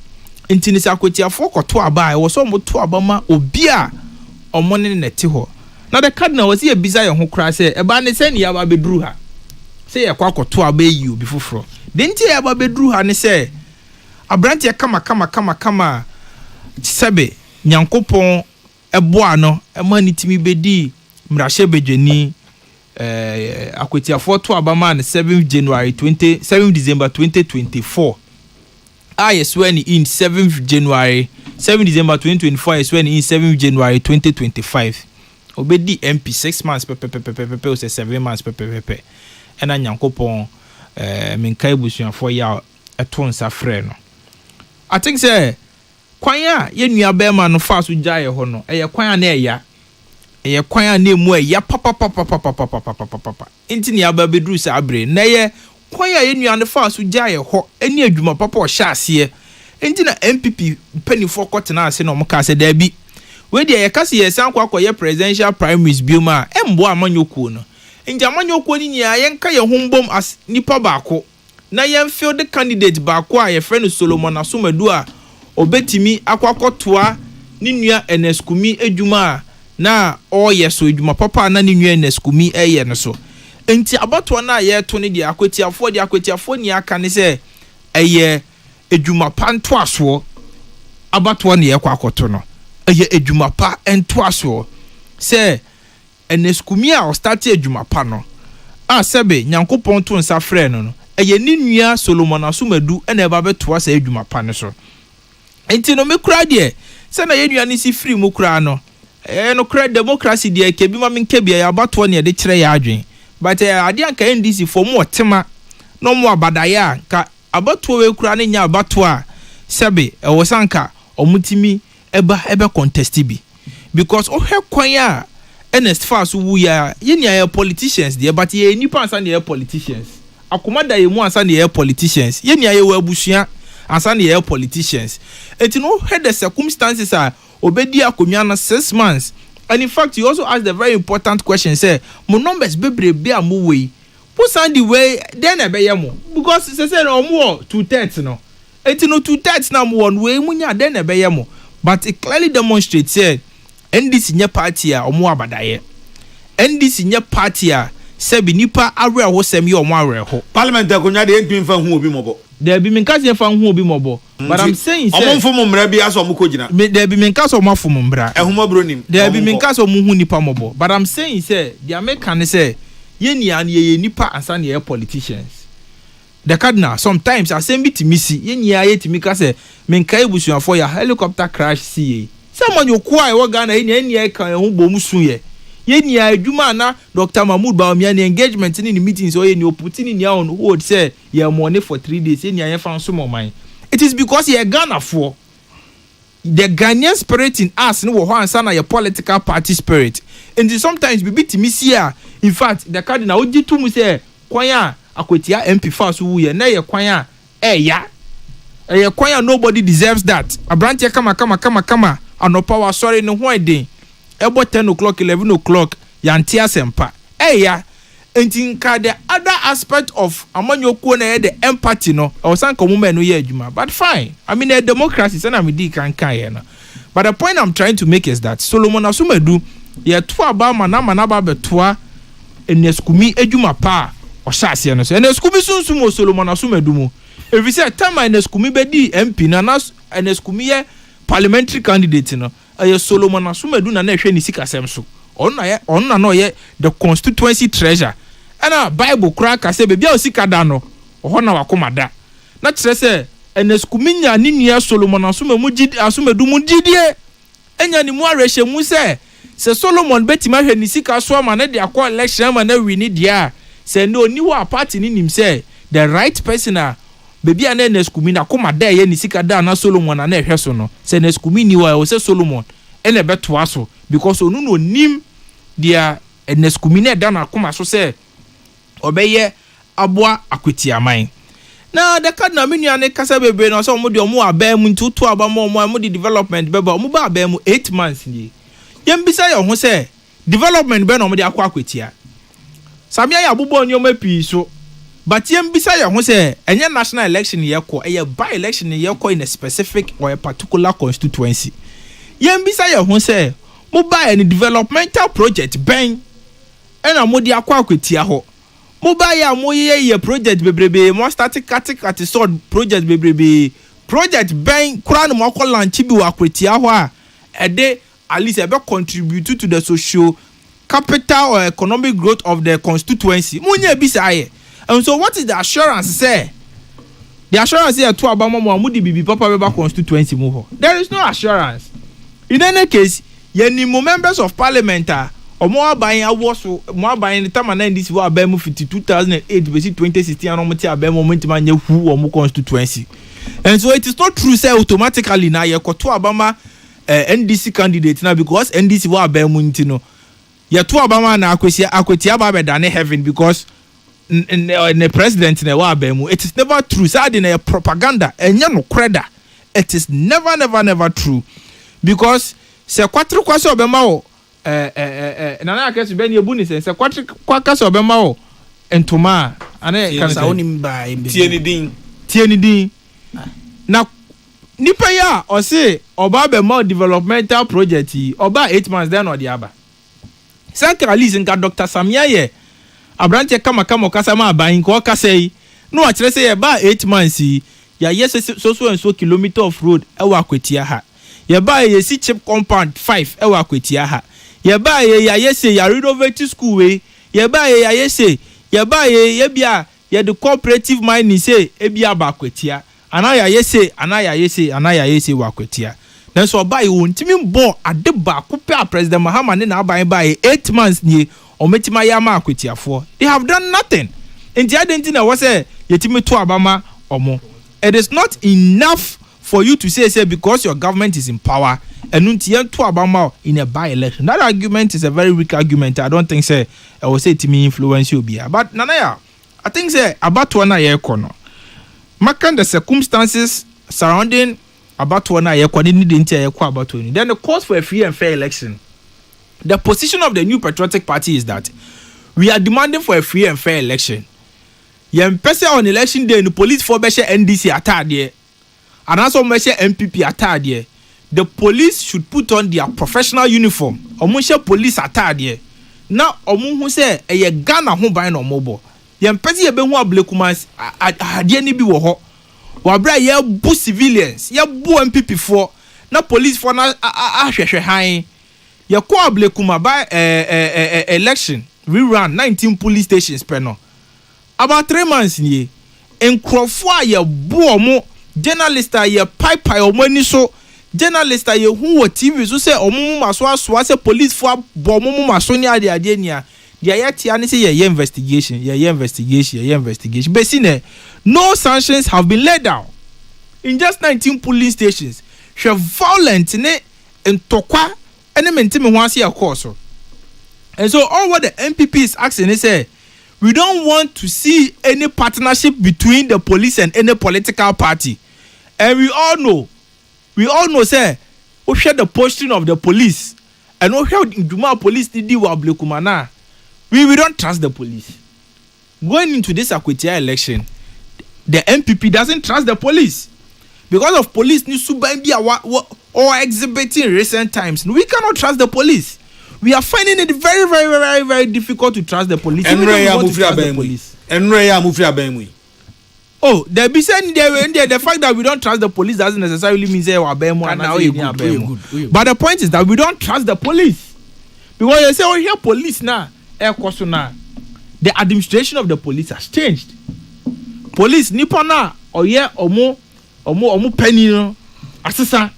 nti ne sɛ akwatiafoɔ kɔto aba a ɛwɔ sɛ ɔmo to aba ma obi a ɔmo ne na ɛte hɔ na the cardinal wɔ sɛ yɛbisa yɛn ho koraa sɛ ɛbaa ne sɛ ne yɛaba bɛduru ha sɛ yɛkɔ akɔto aba yi obi foforɔ de nti yɛaba bɛduru ha ne sɛ aberanteɛ kama sɛbe nyankopɔn ɛboa no ɛma ne timi bɛdi mmarahyɛ badwani akwatiafoɔ to aba ma no 7 December 2024 a yɛswear ne in 7 December 2024 yɛswear ne in 7 January 2025 obedi MP 6 months pepepepepepe o 7 months pepepepe ɛna nyankopɔn menka ebusuafoɔ ya ɛto nsa frɛ no I think say kwan a yenua bɛma no fa so gyae hɔ no ɛyɛ kwan a na ɛyɛ kwan a na emu ɛya papa enti ne aba beduru sa abre na ɛyɛ kwan a yenua no fa so gyae hɔ ɛne adwuma papa ɔhyɛ aseɛ enti na MPP penifo kɔtena ase na ɔmo ka sɛ dabi we dia yɛkase yɛ san kwakɔyɛ presidential primaries bioma ɛmbo amanyokuo no enti amanyokuo ni nya yɛnka yɛ hombom as nipa baako na yɛmfeel the candidate baako a yɛfrɛ no Solomon Asomadu a obetimi akwakɔtoa ne nua Eneskumi adwuma na ɔyɛ so adwuma papa na ne nua Eneskumi ɛyɛ no so enti abatoa na yɛto ne dia akwatiafoɔ ni aka ne sɛ ɛyɛ adwuma pa ntoasoɔ abatoa ne yɛkɔ akɔto no ɛyɛ adwuma pa ntoasoɔ sɛ Eneskumi a ɔstarte adwuma pa no a sɛbe nyankopɔn to nsa frɛ no ɛyɛ ne nua Solomon Asomadu ɛna ɛba bɛtoa sɛ adwuma pa no so enti no me kura deɛ sɛ na yɛnua ne si free mu kura no no kura democracy deɛ kebi ma menka bia yɛ abatoɔ ne yɛde kyerɛ yɛ adwen but ade anka NDC fo mu ɔtema no mu abadaye a ka abatoɔ we kura ne nya abatoɔ a sɛbe ɛwɔ sanka ɔmutimi ɛbɛ contest bi because ohwɛ kwan a Ernest Faso wu ya yɛnua yɛ politicians deɛ but yɛ nipa ansa ne yɛ politicians akoma da yɛ mu ansa ne yɛ politicians yɛnua yɛ wɔ abusua ansa ne yɛ politicians enti no head the circumstances are obedi akonwa na 6 months and in fact you also asked the very important question say mo numbers bebrebe a mo wei put on the way then e be ye mo because say no mo 2/3 no enti no 2/3 na mo one way munya then e be ye mo but it clearly demonstrates say NDC nye party a omo abadaye NDC nye party a sebi nipa awe ho sem ye omo awe ho parliament akonya de entumi fa hu obi mobo there be minka se fa hu obi mobo but I'm saying say omo mfom mra bi aso omo kogina there be minka so omo afom mbra ehuma bronim there be minka so omo hu nipa mobo but I'm saying say the American say ye nia na ye nipa ansa na ye politicians the cardinal sometimes asem bi timisi ye nia ye timika say minka ebusuafo ya helicopter crash see someone you kwa e wo Ghana ye nia kan hu bom sun ye nia adwuma na Dr. Mahmoud Bawumia ni engagement ni meetings o ye ni opportunity ni on hold say ye money for 3 days ye nia ye fan so man it is because ye Ghana for the Ghanaian spirit in us no wo ansa na ye political party spirit and sometimes we beat me see in fact the cardinal oji to mu say kwan a akwatia MP Faso wu ye na ye kwan a ye kwan a nobody deserves that abrante kama anopa wa sorry no ho eden ebo 10 o'clock 11 o'clock yanti asempa enti nka the other aspect of amanyokuo na the empathy no osan ko mu no ye adwuma but fine I mean a democracy say na me di kan ye no but the point I'm trying to make is that Solomon Asomadu ye to aba mana ba betoa Eneskumi adwuma pa o hyase no so Eneskumi sunsum o Solomon Asomadu mu if you say time Eneskumi be di MP na Eneskumi ye parliamentary candidate no Solomon Asomadu na ehwe ni sikasem so onna no ye the constituency treasure ana Bible kura ka se bebia osika da no ho na wakomada na kire se Eneskumi nya ni nua Solomon Asomadu mu gidie enya ni mu arehye mu se se Solomon betima hwe ni sika so ama na de akọ election ama na win dia se no ni wa party ni nim say the right person a bebi a na skumi na koma da ye ni sika da na Solomon na hwe so no se na skumi ni wa o se Solomon ene beto aso because onu no nim dia na skumi na da na koma so se obeye aboa akweti aman na the card na menu ane kasa bebe na so omo de omo aba mu ntutu aba mo omo de development beba omo ba aba mu 8 months ni yembisa ye ho se development be na omo de akwa akwetia samia ya abubo nyo mapi so but yembisa ye ho se enye national election ye ko eye by election ye ko in a specific or a particular constituency yembisa ye ho se mo ba any developmental project ben ena mo de akwa akwetia ho mobile ya moye project bebrebe mo static kati sort project bebrebe project ben kura no mo ko launch bi wa kwetia ho a ede at least e be contribute to the social capital or economic growth of the constituency munya bi say and so what is the assurance say the assurance here to abamo mo di bibi papa be ba constituency mo ho there is no assurance in any case ye ni members of parliament omo aban awo so mo aban ni tama na ndisi wo aban mu 2008 besi 2016 ano mo ti aban mo ntima nya hu omo constituency and so it is not true say automatically na ye koto abama NDC candidate na because NDC wo aban mu ntino ye to abama na akweti aba be dane heaven because the president na wo aban mu it is never true say na propaganda enya no kreda it is never true because se kwatro kwase obema wo nana akesu be ni ebu ni se kwakasa obema wo entoma ane kan sa onim ba tieni din na nipa ya o se oba be more developmental project oba 8 months then or the aba centralist nka Dr. Samia ye abrante kama kasa ma ban ko kasa yi no a kire se ye ba 8 months ya yes so and so kilometer of road e wa kwetia ha ye ba ye si chip compound 5 e wa kwetia ha ye ba ye yese ya renovate school we ye ba ye yese ye ba ye bia ye the cooperative mining say e bia ba kwetia ana ya yese wa kwetia then so ba ye wontimi bo ade ba ko pe president Mahama ne na aban ba ye 8 months ni o metima ya ma kwetia for they have done nothing in the identity na was say yetimi to abama omo it is not enough for you to say because your government is in power and to abama in a by-election. That argument is a very weak argument. I don't think say I will say to me influence you be. But Nanaya, I think say about one year corner. Making the circumstances surrounding about 1 year about 20. Then the cause for a free and fair election. The position of the New Patriotic Party is that we are demanding for a free and fair election. Yen person on election day, the police for measure NDC attack there, and also measure MPP attack there. The police should put on their professional uniform. Omushe police attack there. Now omu hu say e Ghana ho ban no mobo. Yen person ye be hu ablekumas adie ni bi wo ho. Wa bra ye bu civilians, ye bu MPP for na police for na ahwehwe han. Ye ko ablekuma by election we ran 19 police stations per no. About 3 months ni enkrofo a ye bu omo journalist a ye pipe omo ni so journalist a ye hu wo TV so say omo maso aso say police for bo omo maso ni ade ni a dia ye tia ni say ye investigation but no sanctions have been laid down in just 19 police stations. She violent ne entokwa ene mentime ho ase course. And so all what the MPP is asking is say we don't want to see any partnership between the police and any political party. And we all know say we share the posting of the police and we hear the police did wablekumana. We don't trust the police. Going into this Akwetia election, the MPP doesn't trust the police because of police news or exhibiting recent times. We cannot trust the police. We are finding it very, very, very, very difficult to trust the police. Oh, they be saying the fact that we don't trust the police doesn't necessarily mean say good. But the point is that we don't trust the police because you say, "Oh, here police now, the administration of the police has changed. Police nipona oye omo penny no asesa.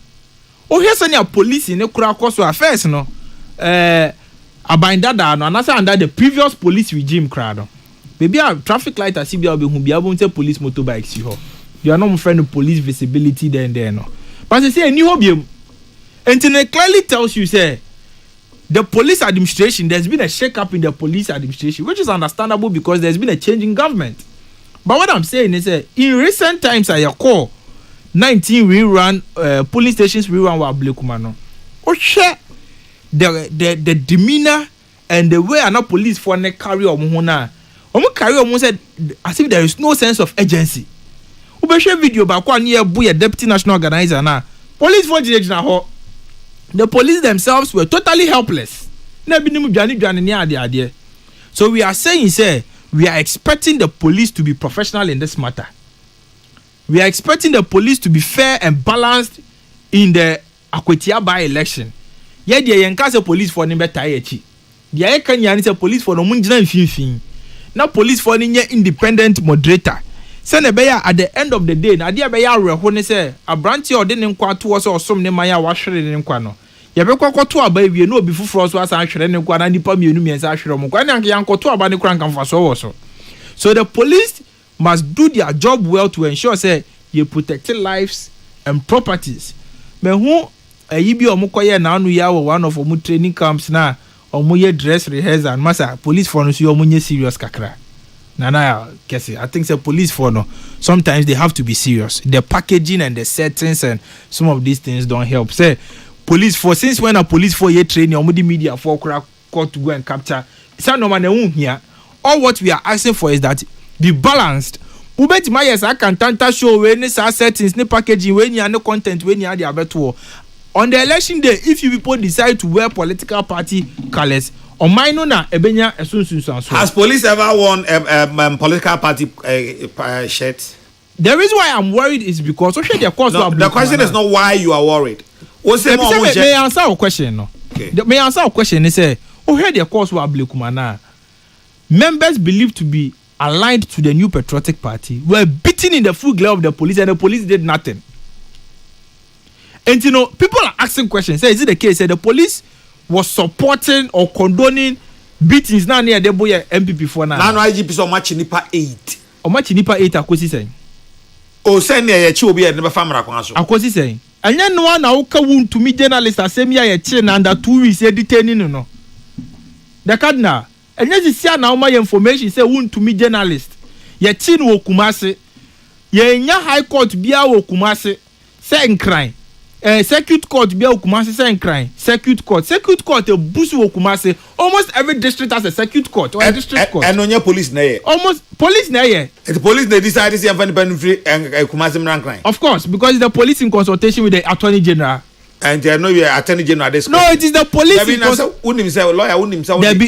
Oh, here say police in the kura koso affairs no. abindada no anasa under the previous police regime crowd. Maybe a traffic light as CBA be able to police motorbikes here. You are not friend of police visibility there no. But they say a new hobby. And it clearly tells you say the police administration, there's been a shake-up in the police administration, which is understandable because there's been a change in government. But what I'm saying is that in recent times I call 19 rerun police stations rerun wa Blekumano. Oh share the demeanor and the way another police for ne carry on carry on said as if there is no sense of urgency. Ubeshe video ba kwa near boy deputy national organizer na police for the police themselves were totally helpless. So we are saying say we are expecting the police to be professional in this matter. We are expecting the police to be fair and balanced in the Akwetia by-election. Yeah, the Yankasa police for Nimbe Tayechi. The Ayakanya police for no Munjina Finfin. Now police for Ninya independent moderator. Senebeya at the end of the day, Nadia Beya Rehone say a branch or didn't quite was or some Nemaya washer in Quano. Yabeko to a baby, no before us was actually in Quana Nipa Munians Ashram, Yanko to a bani crank and for also. So the police must do their job well to ensure say you protect lives and properties. Me who a yibi omukoye na anu ya one of omu training camps na omuye dress rehearsal and masa police for no so omunye serious kakra. Nana kesi I think say police for no sometimes they have to be serious. The packaging and the settings and some of these things don't help. Say police for since when a police for ye training omudi media for court to go and capture. Say no man here. All what we are asking for is that be balanced. Ubeti ma yes I can tanta show when this settings ne packaging when you no content when you are the abeto. On the election day if you people decide to wear political party colors on my na ebenya esunsun. Has police ever worn political party shirt? The reason why I'm worried is because the question is not why you are worried. May I answer a question no? Okay. May I answer a question is say the cause wa Blekumana. Members believed to be aligned to the new patriotic party were beaten in the full glare of the police and the police did nothing. And you know, people are asking questions. Say, is it the case that the police was supporting or condoning beatings now near the boy MPP for now? Now IGP so much nipa 8. Or much nipa 8 akosi saying. Oh, send near chi obi e never famra kwanso. Akosi saying. And then no one na uka wun to me journalist asemi ya chain under 2 weeks detaining no. The cardinal and yes is here now my information say wun to me journalist. Ye chin wo Kumasi. Ye nya high court bia wo Kumasi. Say in crime. Circuit court bia wo Kumasi say in crime. Circuit court a boost wo Kumasi. Almost every district has a circuit court or a district court. And on your police na ye. Almost police na ye. The police they decide to see and free and Kumasi mran crime. Of course, because the police in consultation with the Attorney General. And there no Attorney General this. No, it is the police.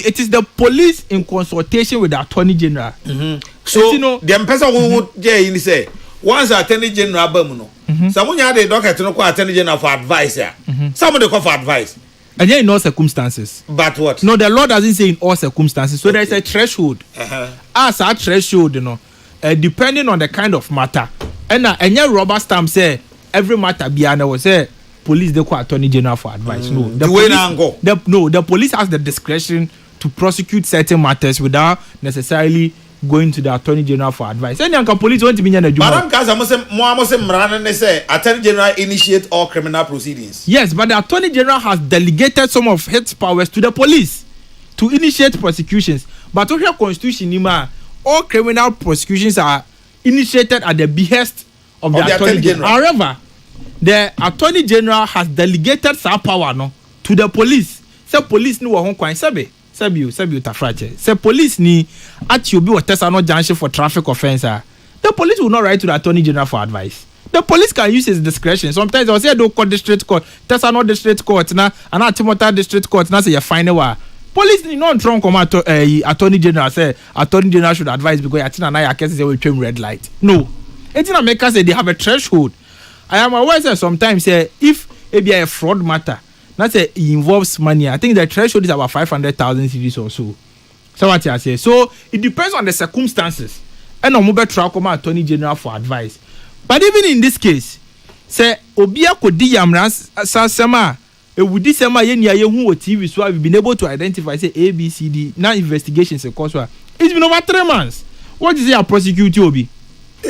It is the police in consultation with the Attorney General. Mm-hmm. So you know, the person who would say once Attorney General Bamuno. Someone had a doctor to know Attorney General for advice. Somebody call for advice. And then in all circumstances. But what? No, the law doesn't say in all circumstances. So there is a threshold. As a threshold, you know, depending on the kind of matter. And your rubber stamp say every matter beyond was say police they call Attorney General for advice. No, the police has the discretion to prosecute certain matters without necessarily going to the Attorney General for advice. Any police want to be in a job. Attorney General initiate all criminal proceedings. Yes, but the Attorney General has delegated some of its powers to the police to initiate prosecutions. But under Constitution, all criminal prosecutions are initiated at the behest of the Attorney General. However, the Attorney General has delegated some power to the police. So police no won kwan sabi utafrache. So police ni at you be what test no junction for traffic offense. The police will not write to the Attorney General for advice. The police can use his discretion. Sometimes they'll say do call district court, test no district court na and Timothy district court na say you find wa. Police ni not wrong come Attorney General say Attorney General should advise because Atina na case say we turn red light. No. Etina make us say they have a threshold. I am aware that sometimes if it be a fraud matter, not say it involves money. I think the threshold is about 500,000 cedis or so. So what I say. So it depends on the circumstances. And on mobile track come Attorney General for advice. But even in this case, say Obia Kodi Yamras Sasama would this summer who TV so I've been able to identify say ABCD now investigations of course it's been over 3 months. What is it prosecute you be?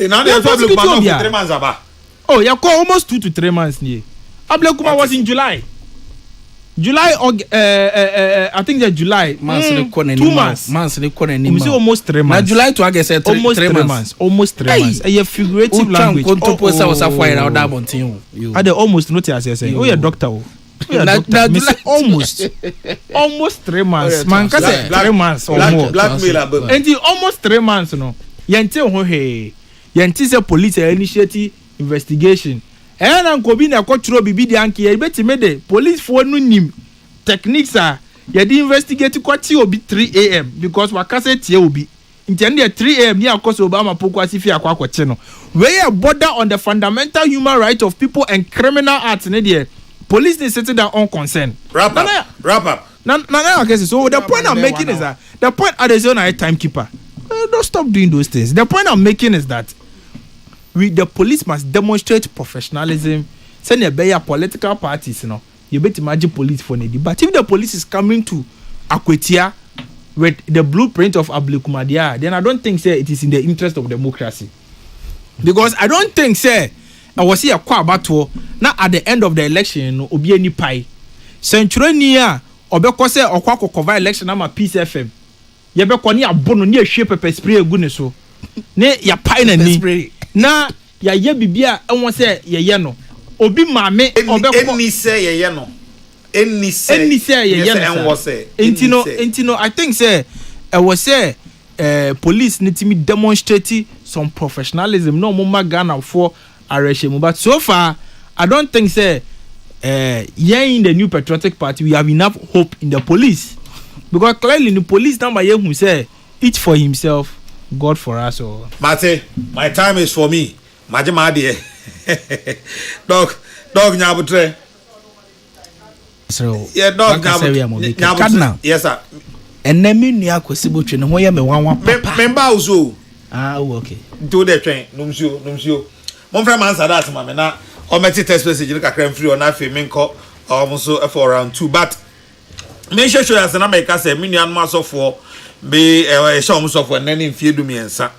Now they public man for 3 months about. Oh, you call almost 2 to 3 months near. Ablekuma was in July. I think that July. 2 months. Almost 3 months. Now July to August, almost 3 months. Almost 3 months. A figurative language. I almost notice as saying, oh, you're doctor. Almost 3 months. Man, can say 3 months or more. Blackmail. And almost 3 months, no. Yente say police initiative investigation. And Uncle Bina control Bibi the Anki, I bet the police for no nim techniques are you investigate to quite will be 3 a.m. because Wakase will be intended 3 a.m. near Coast Obama Pokwasifia Kwacheno. Where a border on the fundamental human right of people and criminal acts in the police they settle their own concern. Wrap up. So the point I'm making is that the point at the zone I timekeeper. Don't stop doing those things. The point I'm making is that the police must demonstrate professionalism. Send a better political parties, you know. You better imagine police for Nedi. But if the police is coming to Akwetia with the blueprint of Ablekumadia, then I don't think it is in the interest of democracy. Because I don't think I was here a battle. Now at the end of the election, obi any pie. Century near Obeko say Okwako cover election ama Peace FM. Yebeko ni abono ni ehwe pepper spray egune so. Ne ya pie na ni. Na ya ye bibia enwo se ye no obi maame obekọ enni se ye no enni se ye no enwo se entino I think say was say police need to demonstrate some professionalism no mo Ghana for arrest but so far I don't think say here in the New Patriotic Party we have enough hope in the police because clearly the police number here who say each for himself God for us or Mate, my time is for me. Majima dear. Dog nyabutre. So yeah, dog nyabutre. Yes sir. And then me nia kwesibo twe ne ho ye me wanwa papa. Member uzo. Okay. Do the train. Numsio. Mon friend answer that mama na o meti text message ni kakra free on afi me nko so for around 2 but me sure as na make say me nua no so for be show so for nani mfie du miensa.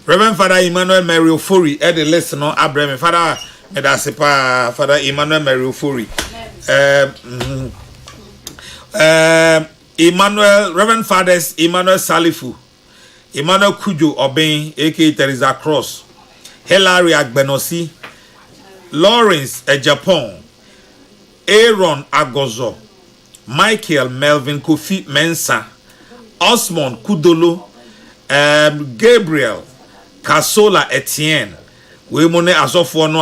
Reverend Father Emmanuel Mary Ofori the list no abreme Father medasipa Father Emmanuel Mary Ofori. Emmanuel Reverend Fathers Emmanuel Salifu, Emmanuel Kujo Oben aka Teresa Cross, Hilary Agbenosi, Lawrence Japan, Aaron Agozo, Michael Melvin Kofi Mensa, Osmond Kudolo, Gabriel Kasola Etienne. We money as of one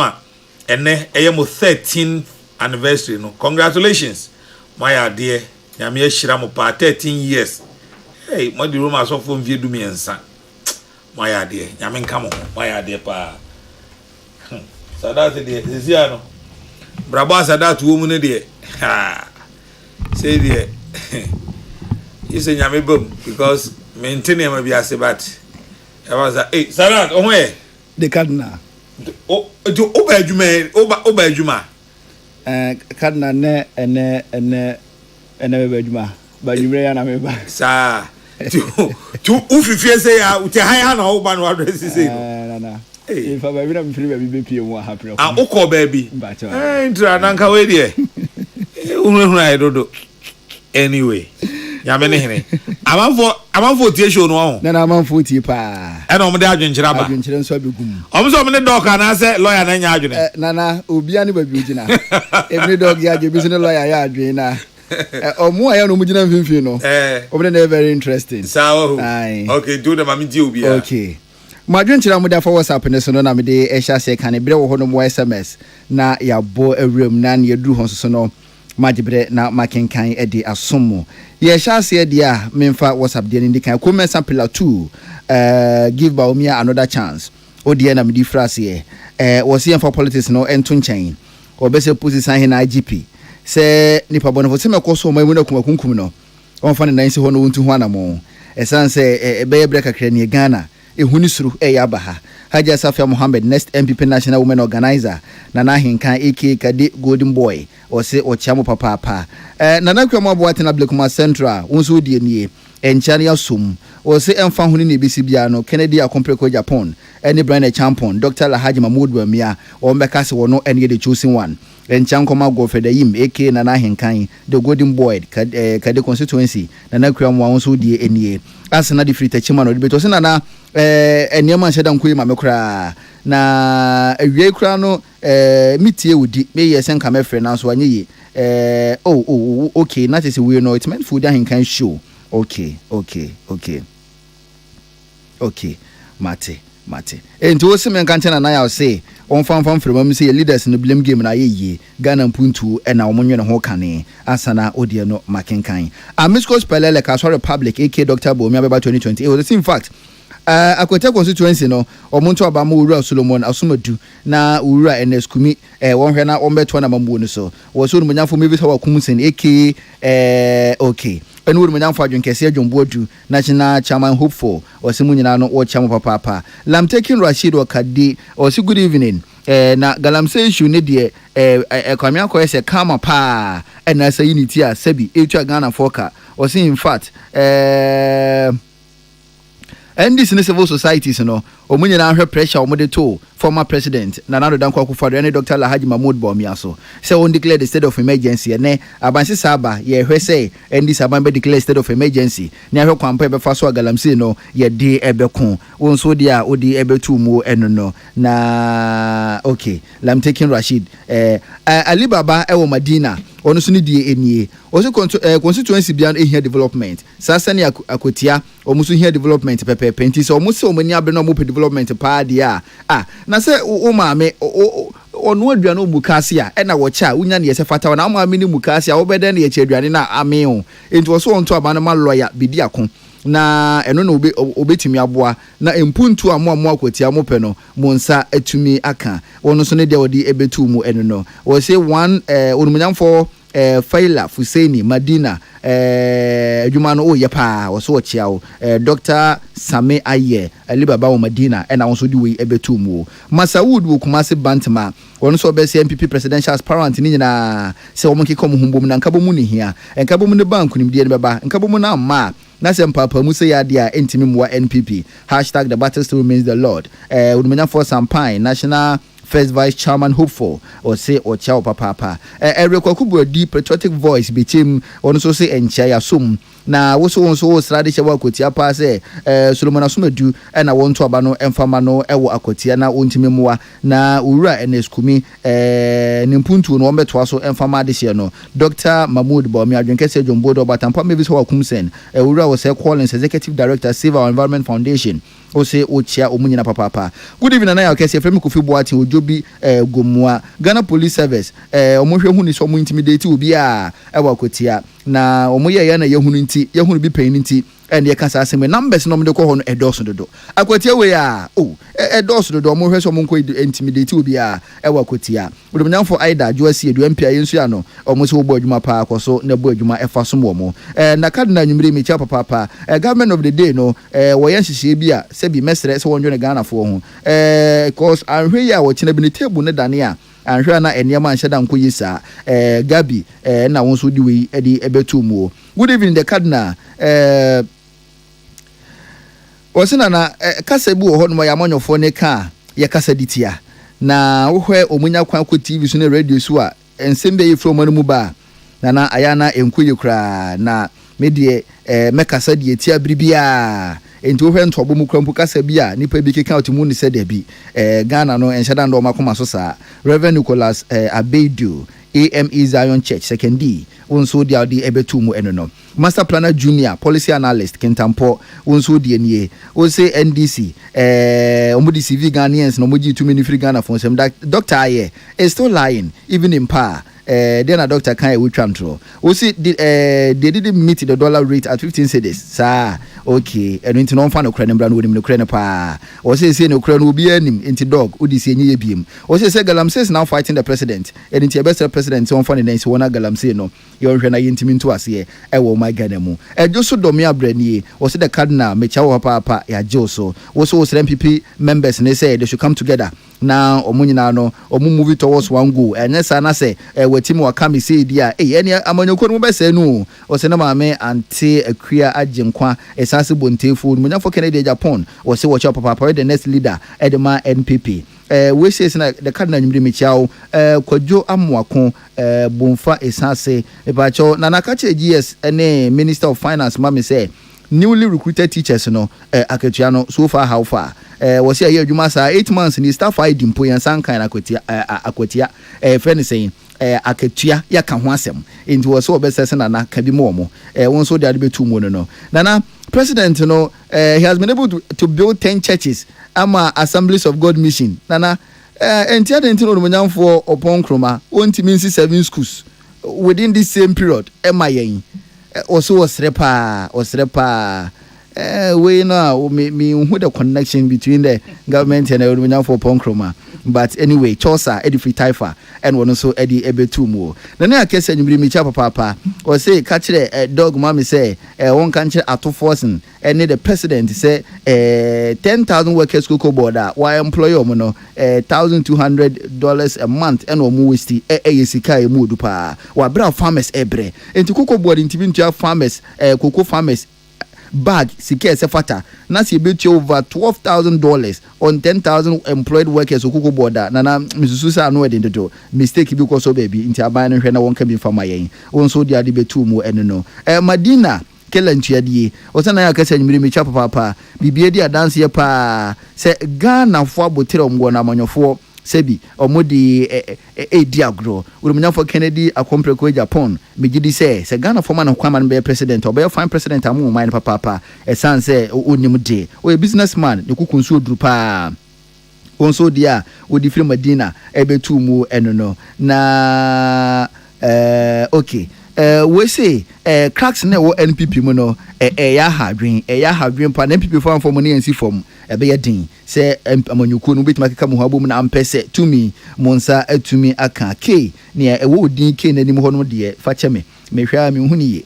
and ayamo 13th anniversary. No, congratulations, my dear. Yami Shiramu pa 13 years. Hey, my dear room as of one view do me and son. My dear, Yamin come on, my dear pa. So that's the Ziano. Brabas are that woman dear. Ha, say dear. You say Yami boom because maintaining may be a sabat. I was a hey, Sarat, on where? The Cardinal. Oh, to Oba Juma. Cardinal ne Bedjuma. But you ran a member. Sir, to Ufi say out to high on all ban address. If I am free, baby, be what happened. I'm Oko baby. But I Nanka way there. I don't know. Anyway. Yamene I'm for Tisho no. Then I'm on 40 pa. And on the Argent Raba. Argent so be gum. I'm so many dog and I say lawyer na nyadwene. Nana obiani ba biugina. Every dog ya je business lawyer ya adwena. Omo ayo no mugina mfimfi no. Obere very interesting. Sawo. Okay, do the mami di obi. Okay. Madwenkyira mu da for WhatsApp ne so no na me de ehya se kan bre wo ho no mo SMS na ya bo awrem na na yeduru ho so no majibre na makenkan edi asomo ye shase edi a memfa WhatsApp de ndi kan ko mensa pillar 2 give Baumia another chance odi na me di phrase was here for politics no ento nchen obese position he na IGP se nipa bono se me koso mo na kumakunkum no on fa ne nan se ho no wontu ho anamo esan se be kakra ne Ghana ehuni suru yabaha Haja Safia Mohammed next MPP National Women Organizer Nana Hinkan AK Kade Golden Boy or say Ochamo Papa Nana Kwamo Boatena Blakuma Central unso die nie enchania sum or say emfa huni ni bisibiano Kennedy Akompreko Japan any brand champion Dr. Lahaji Mahmoud Bamia or Mbekasi wono any the choosing one Enchankoma go for the yim AK Nana Hinkan the Golden Boy Kade Constituency Nana Kwamo unso die nie asana di free techimano di beto na enema nheda nkoyi ma mekra na awie kra no mitie wudi me yesen ka mefre na so anyi okay na tese we no it meant food and can show okay mate enti wo se men kan tena na ya say on fan from say leaders no blame game na yeye Ghana mpuntu na omonwe ho kane asana odie no makenkan amisco spelele ka so republic AK Dr. Bomi abeba 2020 it was in fact Akwete constituency no omuntu abama owura Solomon Asomadu na owura NS Kumi won hwe na ombeto na mambu no so wo so no nyamfo mebi so wakumsen AK okay enu wo nyamfo adwen kese adwomboadu national chairman hopeful osimu nyina no wo chamo papa lam taking Rashid Okade osi good evening na Galamsey issue ne de kwamia ko ese kama pa na sa unity a sabi etu Ghana foka osi in fact and this in civil societies no omunye na ahwe pressure omode to former president Nana Dankwa Akufo-Addo and Dr. Lahaji Mahmoud Bawumia so on declare the state of emergency ne abansi saba ye hwe say and this aban declare state of emergency ne ahwe kwampa be fa so Galamsey no ye de ebeko won so dia odi ebetu mu eno no na okay lam taking Rashid Ali Baba ewo Madina ono so ni die enie oso constituency bian ehia development sasa ne akotia omuso hia development pepe penti so omuso omani abe no mo development pa dia na se o maame onu aduane omukase a na wo cha unya ne yese fata na maame ni mukase a wo beden ne ye aduane na ame o enti wo so onto abane ma lawyer bidi akon na eno na obetimi aboa na empuntu amo akotia mo pe no mo nsa atumi aka wono so ne de wodi ebetu mu eno no wo say one onumunyamfo Faila Fuseni Madina adwuma no yepa wo so wo chia wo Dr. Same Aye Alibaba wo Madina na won so di we ebetu mu Masawood wo Kumasi Bantama won so be MPP presidential aspirant ni nyina se wo monke kom humbom na nkabo mu ni hia nkabo mu ne bank ni bidie ne beba nkabo mu na ma na se mpapa mu se yade a entimi mu NPP #the battle still remains the Lord udumenya for Sampine national first vice chairman hopeful or say or chao papa rekwakubu deep patriotic voice bitim ono so say encha ya sum na wo so srade chewa akotia pa say Solomon Asomadu na won to aba no emfama no ewo akotia na ontimi muwa na owura NS Kumi nimpuntu no ombeto so emfama de hye no Dr. Mahmoud Bawumia adwenkese Jombodo batampa mebi so wakumsen owura wo say Collins executive director Civil Environment Foundation o say ochia omunyina papa good evening na ya kese fremi Kofi Boati ojobi gomua Ghana Police Service omohwe hu ni so mo intimidate obi a ewa akotia na omoye ya na yehunu nti yehunu bi pain nti ene kasa aseme numbers no mde ko ho no edoso dodo akotia we a edoso dodo omohwe so mo nko intimidate obi a ewa akotia odomnyamfo aida joasi edu MP ayensu ya no omo se obo adwuma pa akoso na bo adwuma efa so mo na kadna nwumire mi cha papa government of the day no wo yan hihie bi a se bi mesre se wonjo ne Ghana fo ho cause anhwe ya wo china bi ne table ne dane a anhwe na eniema anhyeda nko yisa Gabi na won so di we edi ebetu mu good evening the cardinal osina na kasa bi wo ho no ya manyofo ne ka ya kasa ditia na wohwe omunya kwan ko TV so ne radio so a ensembe yi from anu mu ba na ayana enkuye kra na medie mekasa die tia bribia enti wohwe ntobo mu krampu kasa bia nipa bi keka otimu ni se da bi Ghana no enhyada ndo makoma so sa Reverend Nicholas Abedu AME Zion Church second D wonso dia di ebetu mu eno no Master Planner Junior Policy Analyst Kentampo wonso die nie o say NDC omudi CV Ghanaians no moji too many free Ghana for some Dr. Aye is still lying even in power then a doctor can we control we see they didn't meet the dollar rate at 15 cedis sir okay eno nti no mfa no kra ne bra no wonim no kra ne pa o say no kra no obi anim nti dog odi si enye biem o say Galamsey is now fighting the president and nti best president so mfa ne nan si wona Galamsey no ye hwe na yentimi nto ase e wo my Ghana mu ejo so domi abrani o say the cardinal mecha wo papa ya joso wo so MPP members ne say they should come together now omunyina no omu move towards one goal enye sa na say wetim wa kam say dia ene amanyoko no be say no o say na maame ante akua agenkwa esase bontefo no munyafo Kennedy Japan o say watch papa the next leader edema NPP we say na the cardinal nyimri mechiao kwadwo amwako bomfa esase ebacho na nakache GS ene minister of finance mama say newly recruited teachers no aketua no so far how far was here adwuma sa 8 months ni staff ID mpo yan san kan akwatia friend saying aketua ya ka ho asem nti wo so obesese na ka bi mo won so de betu mo no nana president no he has been able to build 10 churches ama Assemblies of God mission nana entia de ntino no nyamfo opon kroma onti minsi 7 schools within this same period emayen also was repa we know me who the connection between the government and the for Ponkroma. But anyway, Chosa, Eddie Free Taifa, and one also Eddie Ebetumo. The near case and you bring me chapa papa, or say, catch a dog mammy say, one country at 2 forcing, and the president say, 10,000 workers cocoa border, why employer mono, $1,200 a month, and no muisti, ASK Mudupa, or brown farmers ebre, and to cocoa board into farmers, cocoa farmers. Bag sike sefata na se beti over $12,000 on 10,000 employed workers okuko border na misusu sa no edin do mistake bi ko so baby nti aban no hwe na won ka bi fama yen won so dia de betu mu eno no Madina kelantuadie osana ya kasa nyimiri mecha papa bibie dia dance ye pa se Ghana fo abotere omgo na manyofo sebi omodi diagro urumnyafo Kennedy akompreko Japan megidi se Ghana former no kwama no be president obe fine president amu mine papa esan se onim de o businessman ne kukunsu odrupa onso dia odi free Madina ebetu mu eno no na okay we say cracks na wo NPP mu no ya hadwen pa na NPP form money and see form ebe ye din se amanyuko no betima keka mu habom na ampese tumi monsa atumi aka k ne ewo odin k na nim ho no de fa cheme mehwa me huni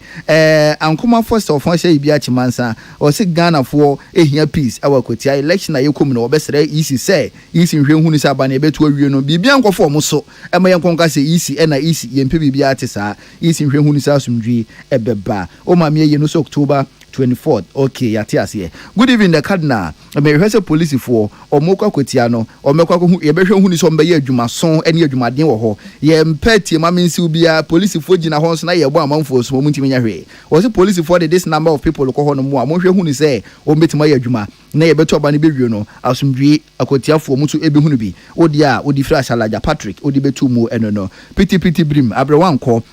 ankoma first of all say bia chimansa o se Ghana for ehia peace awakotia election na yekom na obesere isi say isi hwe huni sa ba na ebetu awie no bibia nkofo mo so ema yenkonka se isi na isi yempe bibia atesa isi hwe huni sa sumdwi ebeba o ma me ye no so October 24th. Okay, yatias here. Good evening, the cardinal. Me hwese police for omokwa kwetia no omekwa ko ye behwe hu ni so mbe ye adwuma son ene adwuma den wo ho ye mpeti ma mensi ubia police for gina ho so na ye bo amanfo so muntimi nya hwe wo se police for this number of people ko ho no mu a mo hwe hu ni se o metima ye adwuma na ye beto ba ne bewie no asumdwi akotia fo mutu ebe hu no bi odi a odi fra Shalaja Patrick odi betu mu eno no piti brim abrewan ko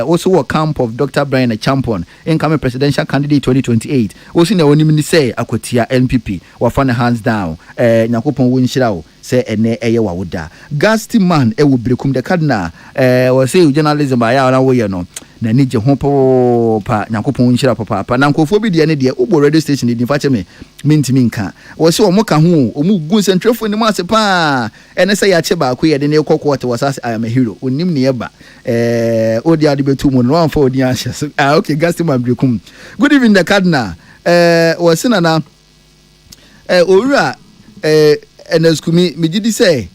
also wo camp of Dr. Brian Champon incoming presidential candidate 2028 also na onim ni say akotia NPP wafa na hands down nyakopon wonhyira wo say ene eye wawoda Gasti man e wo brekum the cardinal wo say journalism aya na wo ye no na ni je ho pa nyakopon wonhyira papa na nkofo bi de ne de ubo radio station di fa cheme mintimi nka wo say omo ka ho omu gu sentrefo ni ma se pa ene say ya che ba ko ye de ne kokota wasase I am a hero onim ne ye ba odi ade betu mu no amfa odi anhye okay Gasti man brekum. Good evening the cardinal wo se na owura eneskumi megidi say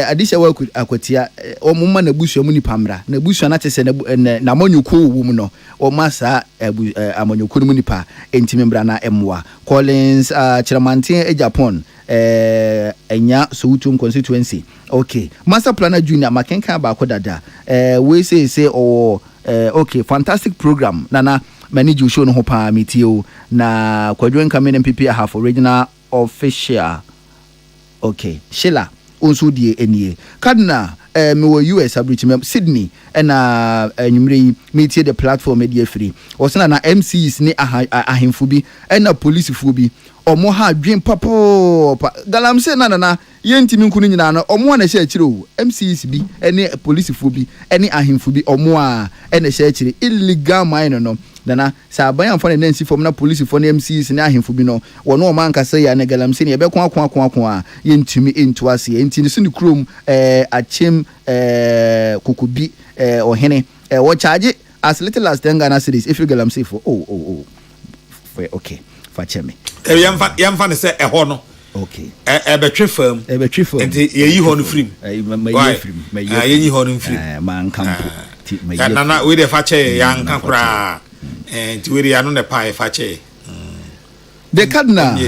adisha wa akwatia omumma na busua mu ni pamra na busua na tese na manyuko wu mu no o masa amanyuko mu ni pa entimi mbra na emwa Collins Chiramantin Japan enya Soutum Constituency. Okay, Master Planner Junior makenka ba ko dada we say okay, fantastic program nana manage show no ho pa metio na kwadwo incoming MPP have original official. Okay, Sheila onso die enie cardinal me wo US abridgment Sydney na nyumre metie the platform media free osana na MCs ni ahemfo bi na police fo bi omo ha adwen papo Galamsey na yentimi nkunu nyina na omo na hye akire o MCs bi ne police fo bi ne ahemfo bi omo a na hye akire illegal mine no nana sa aban for na nsi fom na police for na MCs na ahemfo bi no wono o man kasa ya na Galamsey ne be ko a yentumi into ase enti ne so ne krom achem kukubi ohene wo charge as little as 10 Ghana cedis if you Galamsey for okay fa cheme yamfa ne se eho no okay betwe fam enti ye yi ho no frim ye yi ho no frim man kampo na we dey fa che yanka kura enti we dey anu ne pa fa che the cardinal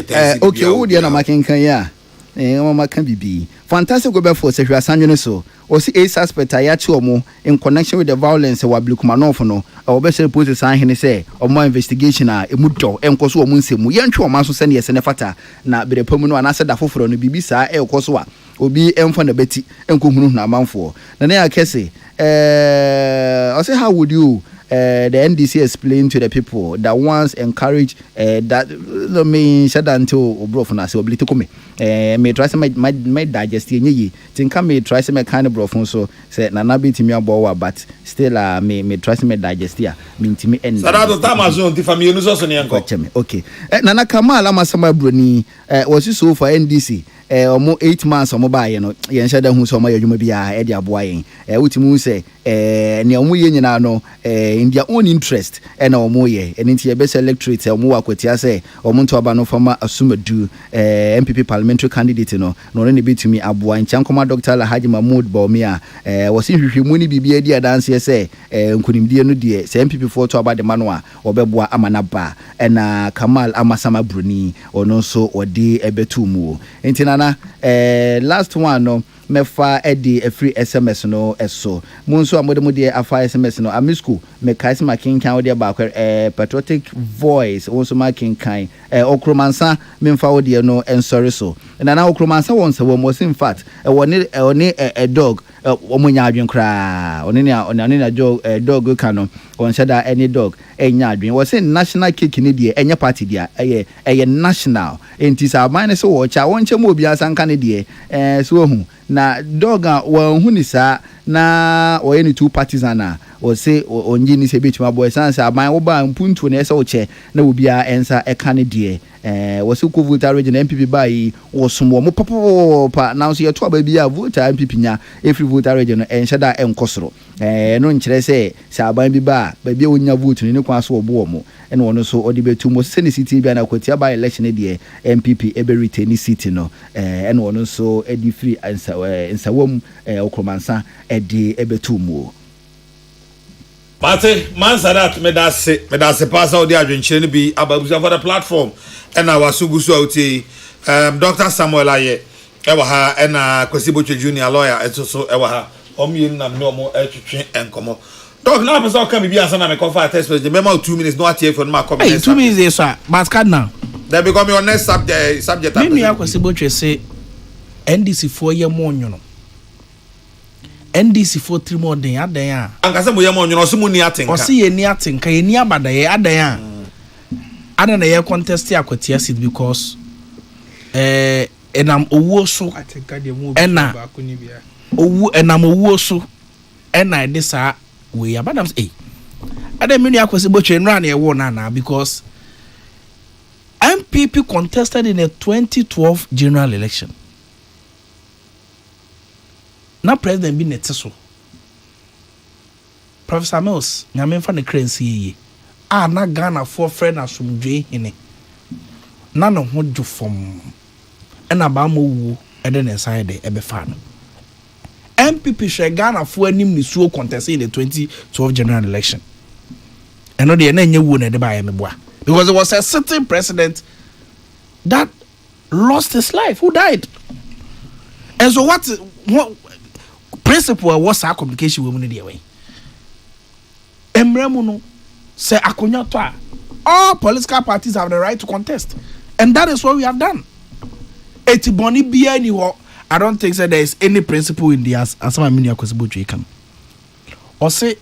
okay wo dey na makenkan ya mama kan bibi fantastic go be for se hwa sanwene so o si a suspect ya che omo in connection with the violence wa Blukmanov no o be say police san hene say omo investigation a emudo enkoso omo nsemu ye ntwe omo so se ne yese ne fata na berepamu no anase da foforo no bibi sa ekoso a obi emfa na beti enkohunu na amanfo na na ya kese I say how would you the NDC explain to the people that once encourage that me shut down to bro for us ability come me try some my digest ye think me try some kind of bro so say na na bit me abowa but still me try some digest here me ntimi end sada to Amazon the family no so ne yanko okay nana Kamal amasama broni was so for NDC omo 8 months omo ba ye no ye nhyada hu so omo yadwuma bia e de aboa yen wutimu se ne omo ye nyina no in their own interest na omo ye enti ye best electorate omo akwatia se omo nto aba no former Asumadu MPP parliamentary candidate no ne bitumi aboa nchankoma Dr. Alhaji Mahmoud Bawumia wasi hwehwemu ni bibia di adanse se nkunimdie no de se MPP for to aba de manoa obeboa amana ba na Kamal amasama bruni ono so odi ebetumu enti na last one no mefa edi a free SMS no eso munso amode afa SMS no amisku me kaisi makinkan odi ba patriotic voice also makinkan okromansa memfa odi no ensori so na okromansa won se was in fact woni a dog omunya adwen kra oni na dog kano on shada any dog enya adwen was in national cake ni de enya party dia eye national enti sa man so wo cha won chemo obi asanka ne de so hu na dog a won hu ni sa na oye ni two parties ana o say onji ni se betuma boy sansa aban wo ba mpuntu na ese wo che na obi a ensa eka ne de wasi ko voter region MPP bai wosomo mo papa na so ye to ba bia voter MPP nya every voter region enhyada enkosoro no nkyere se aban bi ba bia onya vote ni kwa so obo mo ene wono so odi betu mo se ne city bia na kwatia ba election de MPP ebe retain city no ene wono so edi free nsawam okromansa edi ebetu mo Mate, man sadat me da se pass out the adventure bi ababuza for the platform and our sugusu outi Dr. Samuel Aye ewa ha and Kwesi Boche Junior lawyer so ewa ha omi na me omo etwetwe enkomo Doc na person come bi answer na me confirm test the memo 2 minutes no atiye for ma come 2 minutes is sir but cardinal they become your next subject me ya Kwesi Boche say NDC for ye mo nyono NDC for 3 more den adan a ankase mo ye mo nyono so mu ni atenka o se ye ni atenka ye ni abada ye adan a adan na ye contest akwatia seat because enam owo so atenka de mu ena ba ko ni bia owu enam owo so ena de sa we abadam adan me ni Kwesi Boche nra na ye wo na because MPP contested in a 2012 general election. Na president bi nete so Professor Mills nyame fa ne currency ye na Ghana for friend asomdwe hene na no ho dwofom na ba mo wu ede ne side de ebe fa no MPP hwe Ghana for anim ni suo contest in the 2012 general election eno de na nye wu na de ba ya meboa because it was a sitting president that lost his life who died. And so what principle was our communication with the way. Emremuno say akonya to all political parties have the right to contest, and that is what we have done. Etiboni bia ni ho. I don't think that there is any principle in the as some mini Kwesi Boche can. Or say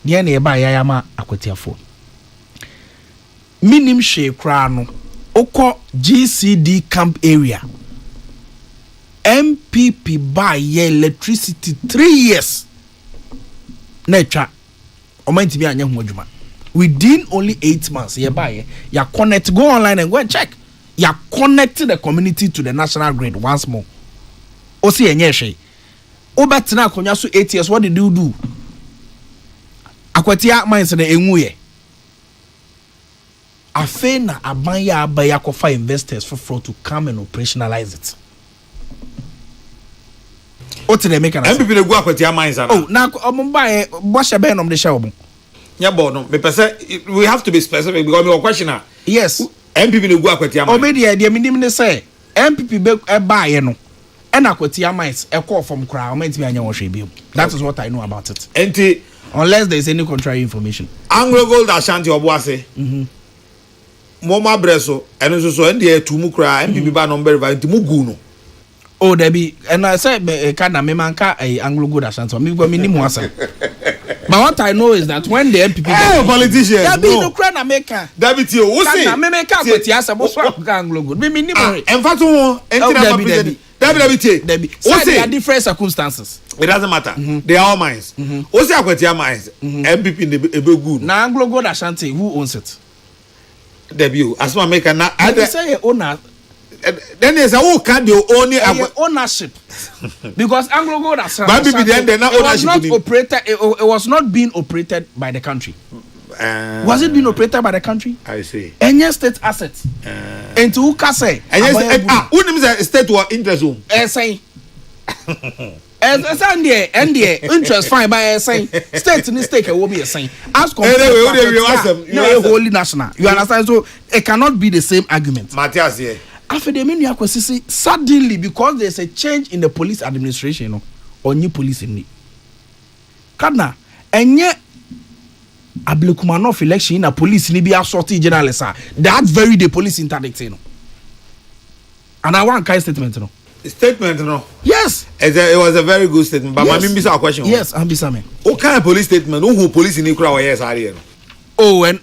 the na eba yayama akwetiafo. Minim she kra no oko GCD camp area. MPP buy ye electricity 3 years. Nature, o man to be anya ho adwuma. Within only 8 months, you connect, go online and go and check. You connecting the community to the national grid once more. Osi enyeshe. Obetina konya so 8 years. What did you do? Akwatia mines na enwuye. Afena abanya abaya kofa investors for to come and operationalize it. What did they make an MPP dey go akwatia mines ana. Oh, na omba boshe be nom de sha omo. Yeah, but no, we have to be specific because my question is yes. MPP dey go akwatia mines. Obedi dey minim ne say MPP be buy ye no. And akwatia mines e call from kra o mentimi anya wo hwe bi. That is what I know about it. Enti unless there is any contrary information. Anglo Gold Ashanti Obuase. Moma breso eno so so ndi etu mu kra MPP ba number ba nti mu gu no. Oh, there be, and I said, can I manka a Anglo Good Ashanti? Me go minimum answer. But what I know is that when the MPP, politicians, there be no crown America. That be you. Who say? I make up with yes, I was Anglo Good. Me minimum. En fact, there be. So there are different circumstances. It doesn't matter. They are all mines. Who say akwatia mines? MPP in the good. Na Anglo Good Ashanti, who owns it? Debut. As one make na. I say owner. Then there's a whole kind of ownership because Anglo Gold Ashanti it was not being operated by the country. Was it being operated by the country? I see. Any state assets. And to who can say? Who names a state or interest zone? Say. And interest fine by saying state in the stake will be a saying. As compared to wholly national. You understand? So it cannot be the same argument. Matthias here. Suddenly, because there's a change in the police administration, or new police in the Kadna, and yet Ablekumanov election in a police in the assorted generalist, that very day police interdicting. And I want kind statement, no. Statement, no. Yes, it was a very good statement. But yes. My miss our question. Yes, I'm besame. What kind of police statement? Who police in the crowd? Yes, are you? Oh, and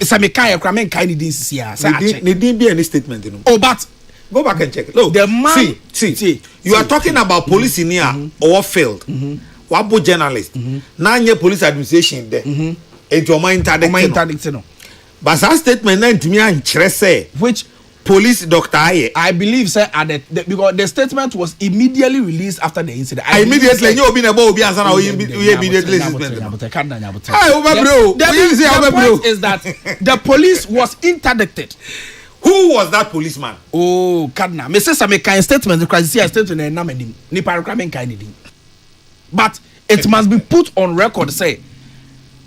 some kind didn't see her. There didn't be any statement, you know. Oh, but go back and check it. Look, the man. See. You are talking about police in here or failed. What about journalists? Now, your police administration there. It's your mind interdicting. But that statement, then to me, I'm say which police doctor I believe, sir, because the statement was immediately released after the incident. Immediately, you been about be answer immediately. The point is that the police was interdicted. Who was that policeman? Oh, Kadna. Me say some kind statement. The statement and name ni paragraphing kind. But it must be put on record. Say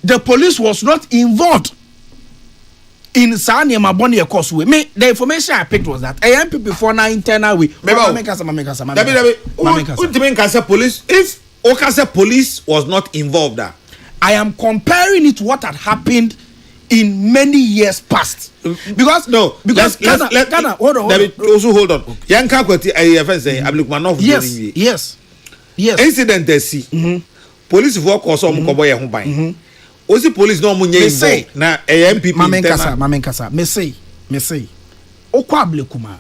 the police was not involved in Sani Maboni Koswe. Me, the information I picked was that AMP before now internal we. Police. If Okasa police was not involved, I am comparing it to what had happened in many years past. Because Ghana, hold on. Also hold on. Yanka kwati AFN say Ablekumanov. Yes. Incident they see. Police work or some kobo ye ho ban. Osi police no munye involved na AMPP Mamenkasa me say okwa Ablekuma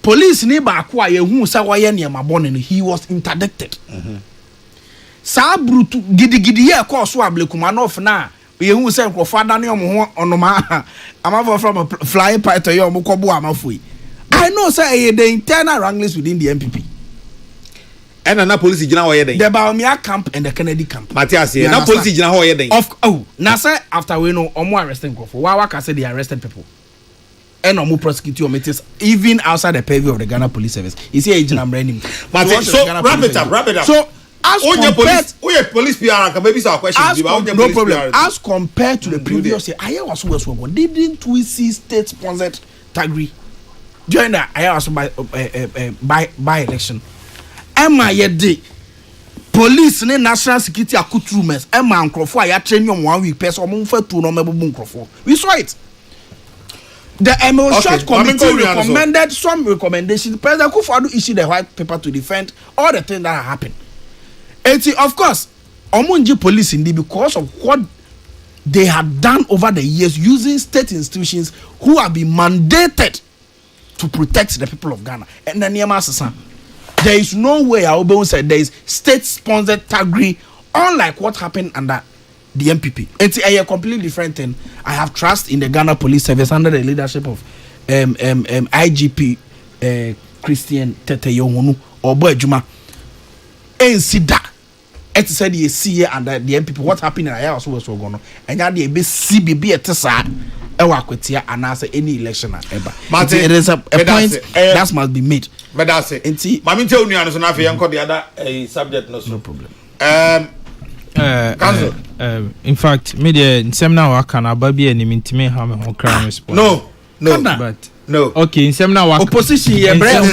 police ni ba ko a yehu sa waye ne mabone no he was interdicted sa brutu gidigidi ye ko so Ablekuma no of na yehu say nkrofo adane omo ho onoma amafo from flying python ye omo kobo amafoi. I know say the internal wranglings within the MPP. And na police gina ho yeden. The Baumia camp and the Kennedy camp. Matthias here. Na police gina ho yeden. Now say after we know omo arresting Nkrofo. Why can say they arrested people? And omo prosecute your matters even outside the purview of the Ghana Police Service. You see agent I'm running. So wrap it up. So as compared police PR can maybe our question no problem. As compared to the previous year, I was didn't we see state sponsored tagri during the I was by election. Emma yede police ne national security accoutrements Emma Nkrofo a ya train you 1 week person omo fa tu no mebubu Nkrofo. We saw it. The short committee recommended some recommendations. President Kufuor issued a white paper to defend all the things that happened. And of course, omunji police indeed because of what they had done over the years using state institutions who have been mandated to protect the people of Ghana. And then there is no way I will say there is state-sponsored tagri, unlike what happened under the MPP. It's a completely different thing. I have trust in the Ghana Police Service under the leadership of IGP Christian Tete Yonwunu or Boy Juma. And see that. It said you see here under the MPP what happened in the house was going on. And now the CBB at Tessa. And answer any election ever. But it is a point that must be made. But that's it. And see, Mammy tell you, and if you uncle the other subject, no problem. In fact, media in seminar work can ababi and intimate harm and crime response. No, but no. Okay, in seminar work. Opposition here, Pacho.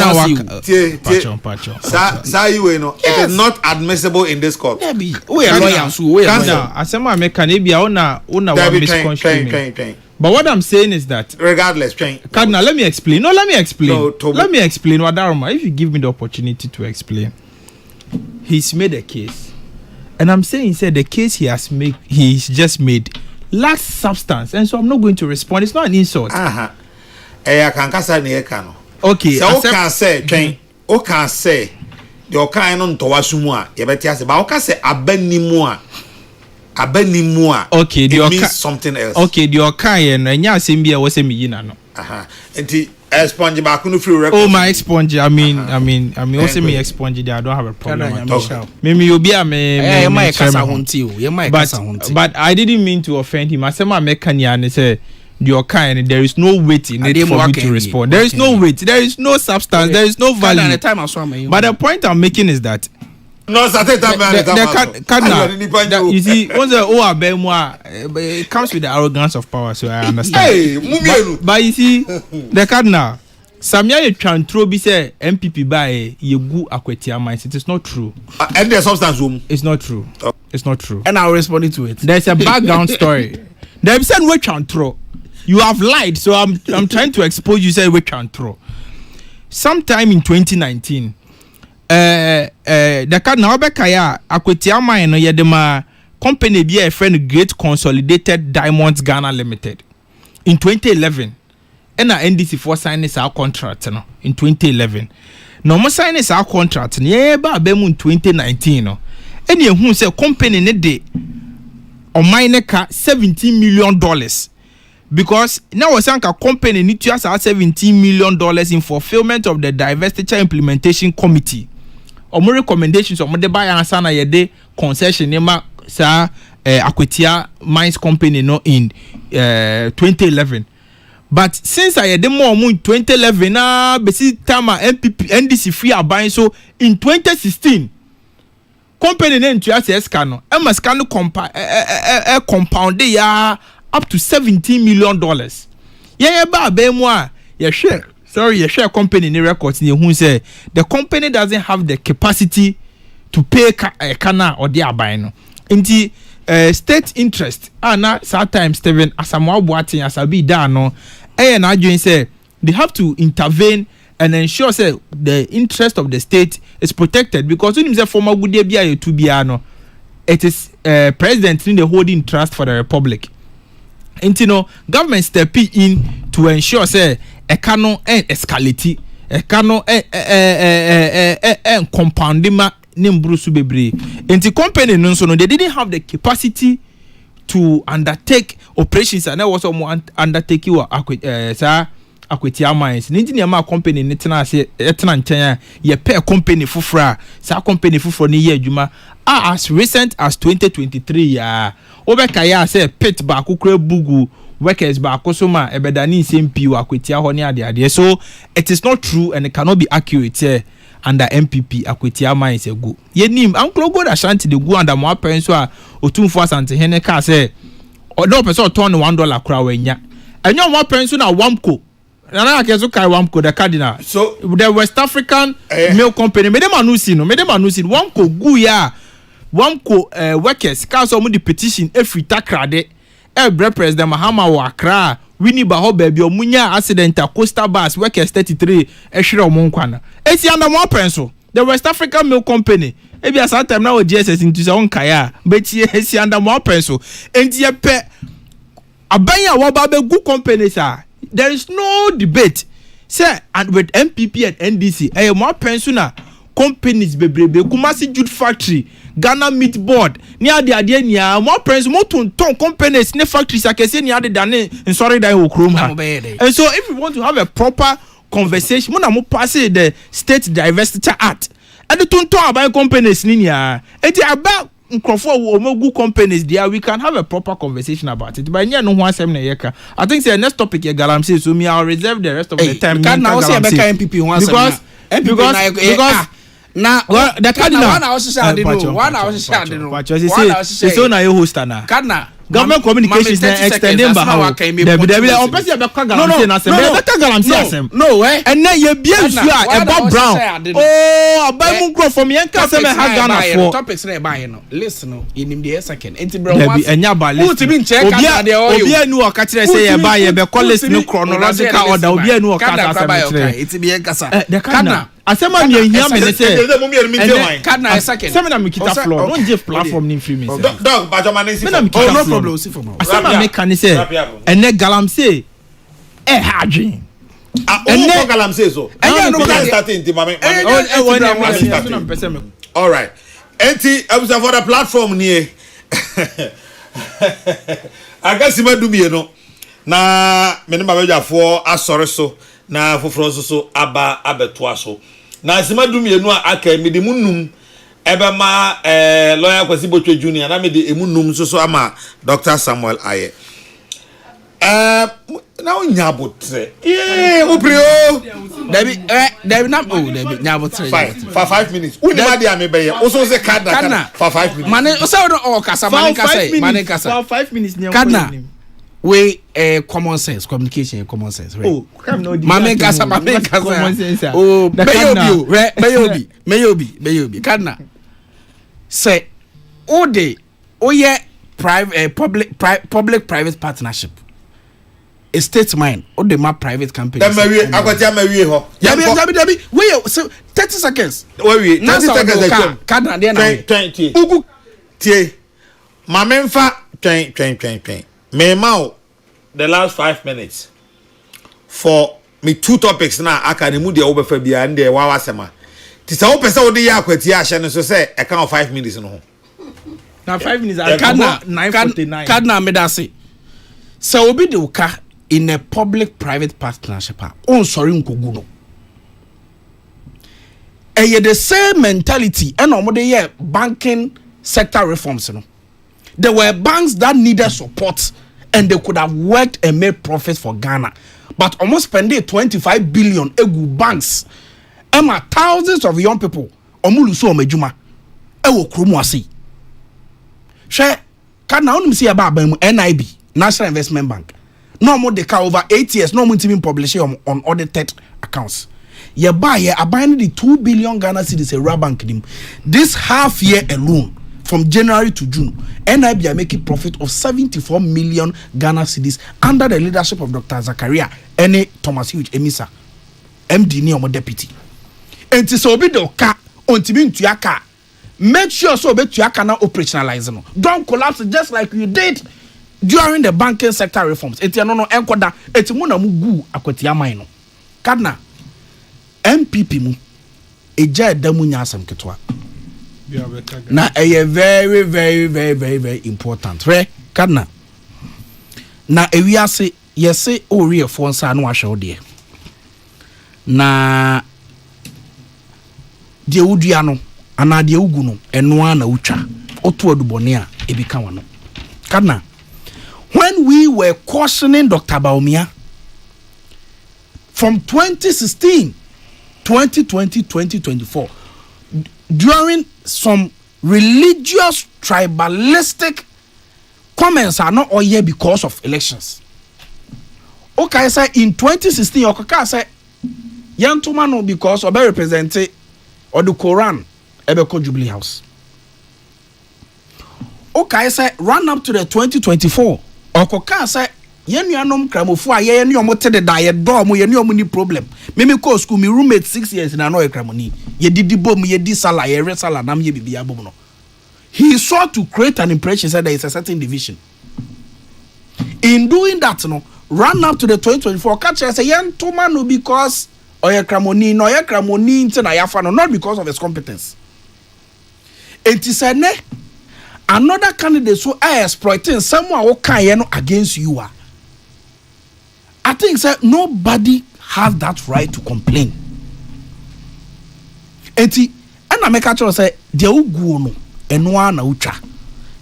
You know, it is not admissible in this court. We are lawyers. We are lawyers. I say my mechanic be ona misconstruing. But what I'm saying is that regardless, Cardinal, let me explain. No, let me explain. Let me explain, Wadaruma. If you give me the opportunity to explain, he's made a case, and I'm saying, he said the case he's just made lacks substance, and so I'm not going to respond. It's not an insult. I can okay. So I can say, I can say, the kind on Towasumua, Yabetias, but I can say Abenimua. Okay, it means something else. Okay, the Okai and Nya Simbia was a Mina. And the sponge back on the free record. Oh, my expunge. I mean, also me expunge. I don't have a problem. Maybe you'll be a but I didn't mean to offend him. I said, my mechanic say, the Okai, and there is no weight in it for me to respond. There is no weight, there is no substance, there is no value. But the point I'm making is that. No, you see, once it comes with the arrogance of power, so I understand. But you see, the cardinal, Samia Chantrobi say MPP by Yegu Akwetia mines. It is not true. And there's substance room. It's not true. It's not true. And I'll respond to it. There's a background story. They said we Chantro. You have lied, so I'm trying to expose you. Say we Chantro. Sometime in 2019. The card now Bekaya Akwetia mine no yedema company be a friend Great Consolidated Diamonds Ghana Limited in 2011 and NDC for signing our contract no in 2011 no mo sign our contract ne ba abemu in 2019 no and ye hu say company ne de o mine ka $17 million because now was a company need to ask $17 million in fulfillment of the divestiture implementation committee. Omo recommendations omo de buy answer na ye de concession nema sa Akwetia Mines Company no in 2011. But since I had more in 2011 na besi tama MPP NDC free aban so in 2016 company name to as escano e must can compound ya up to $17 million. Yeah ba mu a ye share sorry, you share company in the records in who say the company doesn't have the capacity to pay kana or their buying. In the state interest, na sometimes Steven Asamoah Boateng asabi da no, and I say they have to intervene and ensure say the interest of the state is protected because when you say former good day to be no, it is president in the holding trust for the republic. And you know, government step in to ensure say ekano escalate ekano compounding nimbrusu bebre enti company no so no they didn't have the capacity to undertake operations and was undertake Akwetia mines ninti ne ma company ne tena se etena nchen ye pay company fufura sa company fufuro ne ye adwuma as recent as 2023 ya obeka ya say pit ba kokura bugu workers ba akosoma ebedani SMP wa Akwetia ho ne ade so it is not true and it cannot be accurate here under MPP Akwetia mines ego ye nim anklo go da shanti de go under mo apen so a otumfo asante hene ka say odo person turn $1 kura wanya enyo mo apen so na wamco na akeso kai wamco the cardinal so the West African milk company me dem anusi wamco gu ya wamco workers ka so mo the petition every takrade every president Mahama wa Accra Winnie Baho baby omunya accident Coastal Bus workers 33 ehwere omunkwana esi under mo penso the West African milk company ebi asa time na o GSS into so nkaya but esi under mo penso enti ye pe abanya wa ba be gu company sa there is no debate say and with MPP and NDC mo penso na companies bebrebe Kumasi Jute Factory, Ghana Meat Board, near the idea near more prince more to companies ne factories I can say near the dane and sorry that will chrome. And so if you want to have a proper conversation, mona mo pass the State Diversity Act. And the don't talk about companies linear. It's about good companies there. We can have a proper conversation about it. But yeah, no one sem na I think the next topic is Galamsey, so me I'll reserve the rest of the time. Can now say about MPP because now the cardinal 1 hour share 1 hour share what you say so na you host na cardinal government communications na extending ba how David on person be kwa Galamsey na sem better Galamsey asem and na ye bia nsu a e Bob Brown oh abai mu grow from yen ka sem ha Ghana for topics na buy no listen no in the second enti bro David enya ba list obi anu o ka kire say ye buy ye be call list no chronological order obi anu o ka asem kire enti be kasa cardinal asema mi ehia me ne say cardinal second seminar me kita floor don't give platform ni free me dog bajoma si no problem si for asema me kan say ene Galamsey hadwin ene Galamsey so no starting mama all right enti abusa for the platform ni agasima dumie no na me ne babajafo asore so na foforo so aba abeto so na asima dumienu aka me de munum ebe ma lawyer Kwasi Botwe Junior na me de emunum so ama Dr. Samuel Aye na onya botre oprio David na David nya botre for 5 minutes uni ma dia me be o so se card for 5 minutes mane o se o kasa mane kasa for 5 minutes ni we common sense communication common sense right mame kasa oh bayobi kadna say o de o ye private public private partnership a state mine o de ma private company dem akwati amawie ho yabi we so 30 seconds we 30 seconds kadna dey na 20 ugu tie mame mfa 20 me mau the last 5 minutes for me 2 topics na aka ne mu de wo befa bia nde wa wasema ti sa wo pese wo de ya akwati a hye ne so say e kan 5 minutes no ho na 5 minutes I can 9:49 kadna me da say so obi de uka in a public private partnership on sorry nkogu no the same mentality and omo de ye banking sector reforms no there were banks that needed support and they could have worked and made profits for Ghana. But almost spending 25 billion egu banks. Emma thousands of young people. Omuluso omejuma. Ewo kromu asi. She can now see about NIB, National Investment Bank. No more they over 8 years, no more to publish on audited accounts. You buy a buying the 2 billion Ghana cedis a rubber bank. This half year alone. From January to June, NIB are making profit of 74 million Ghana cedis under the leadership of Dr. Zakaria Ene Thomas Hughes Emisa, MD ni omo deputy. And to so be the car on Tibin Tuyaka. Make sure so be Tuyaka now operationalize no. Don't collapse just like you did during the banking sector reforms. Eti no enkoda eti mu na mu gu akwati amai no. Kadna MPP mu eja edamu nya asem ketwa. Na very very important right kadna na ewiase yese ori efo nsa no ahwe ode na de wudua no ana de ugu no eno ana utwa oto adubone a ebika wano kadna when we were cautioning Dr. Baumia from 2016 2020 2024 during some religious tribalistic comments are not all here because of elections. Okay, say in 2016, okay, say Yantumano because of represented or the Quran Ebeko Jubilee House. Okay, say run up to the 2024. Okay, say Yenuanom Kramofu, Yen Yomote the diet dorm, Yenumuni problem. Mimi ko school, me roommate 6 years in an oil cramoni. Ye did the bomb, ye did sala, ye resala, nam ye be abono. He sought to create an impression that there is a certain division. In doing that, no, run up to the 2024 catch say Yen Tomano because Oye Kramoni, no Oye Kramoni into na yafano, not because of his competence. It is a ne another candidate so I exploiting someone who can against you. I think sir, nobody has that right to complain. Enti and I make a choice say de ugu no enwa na ucha.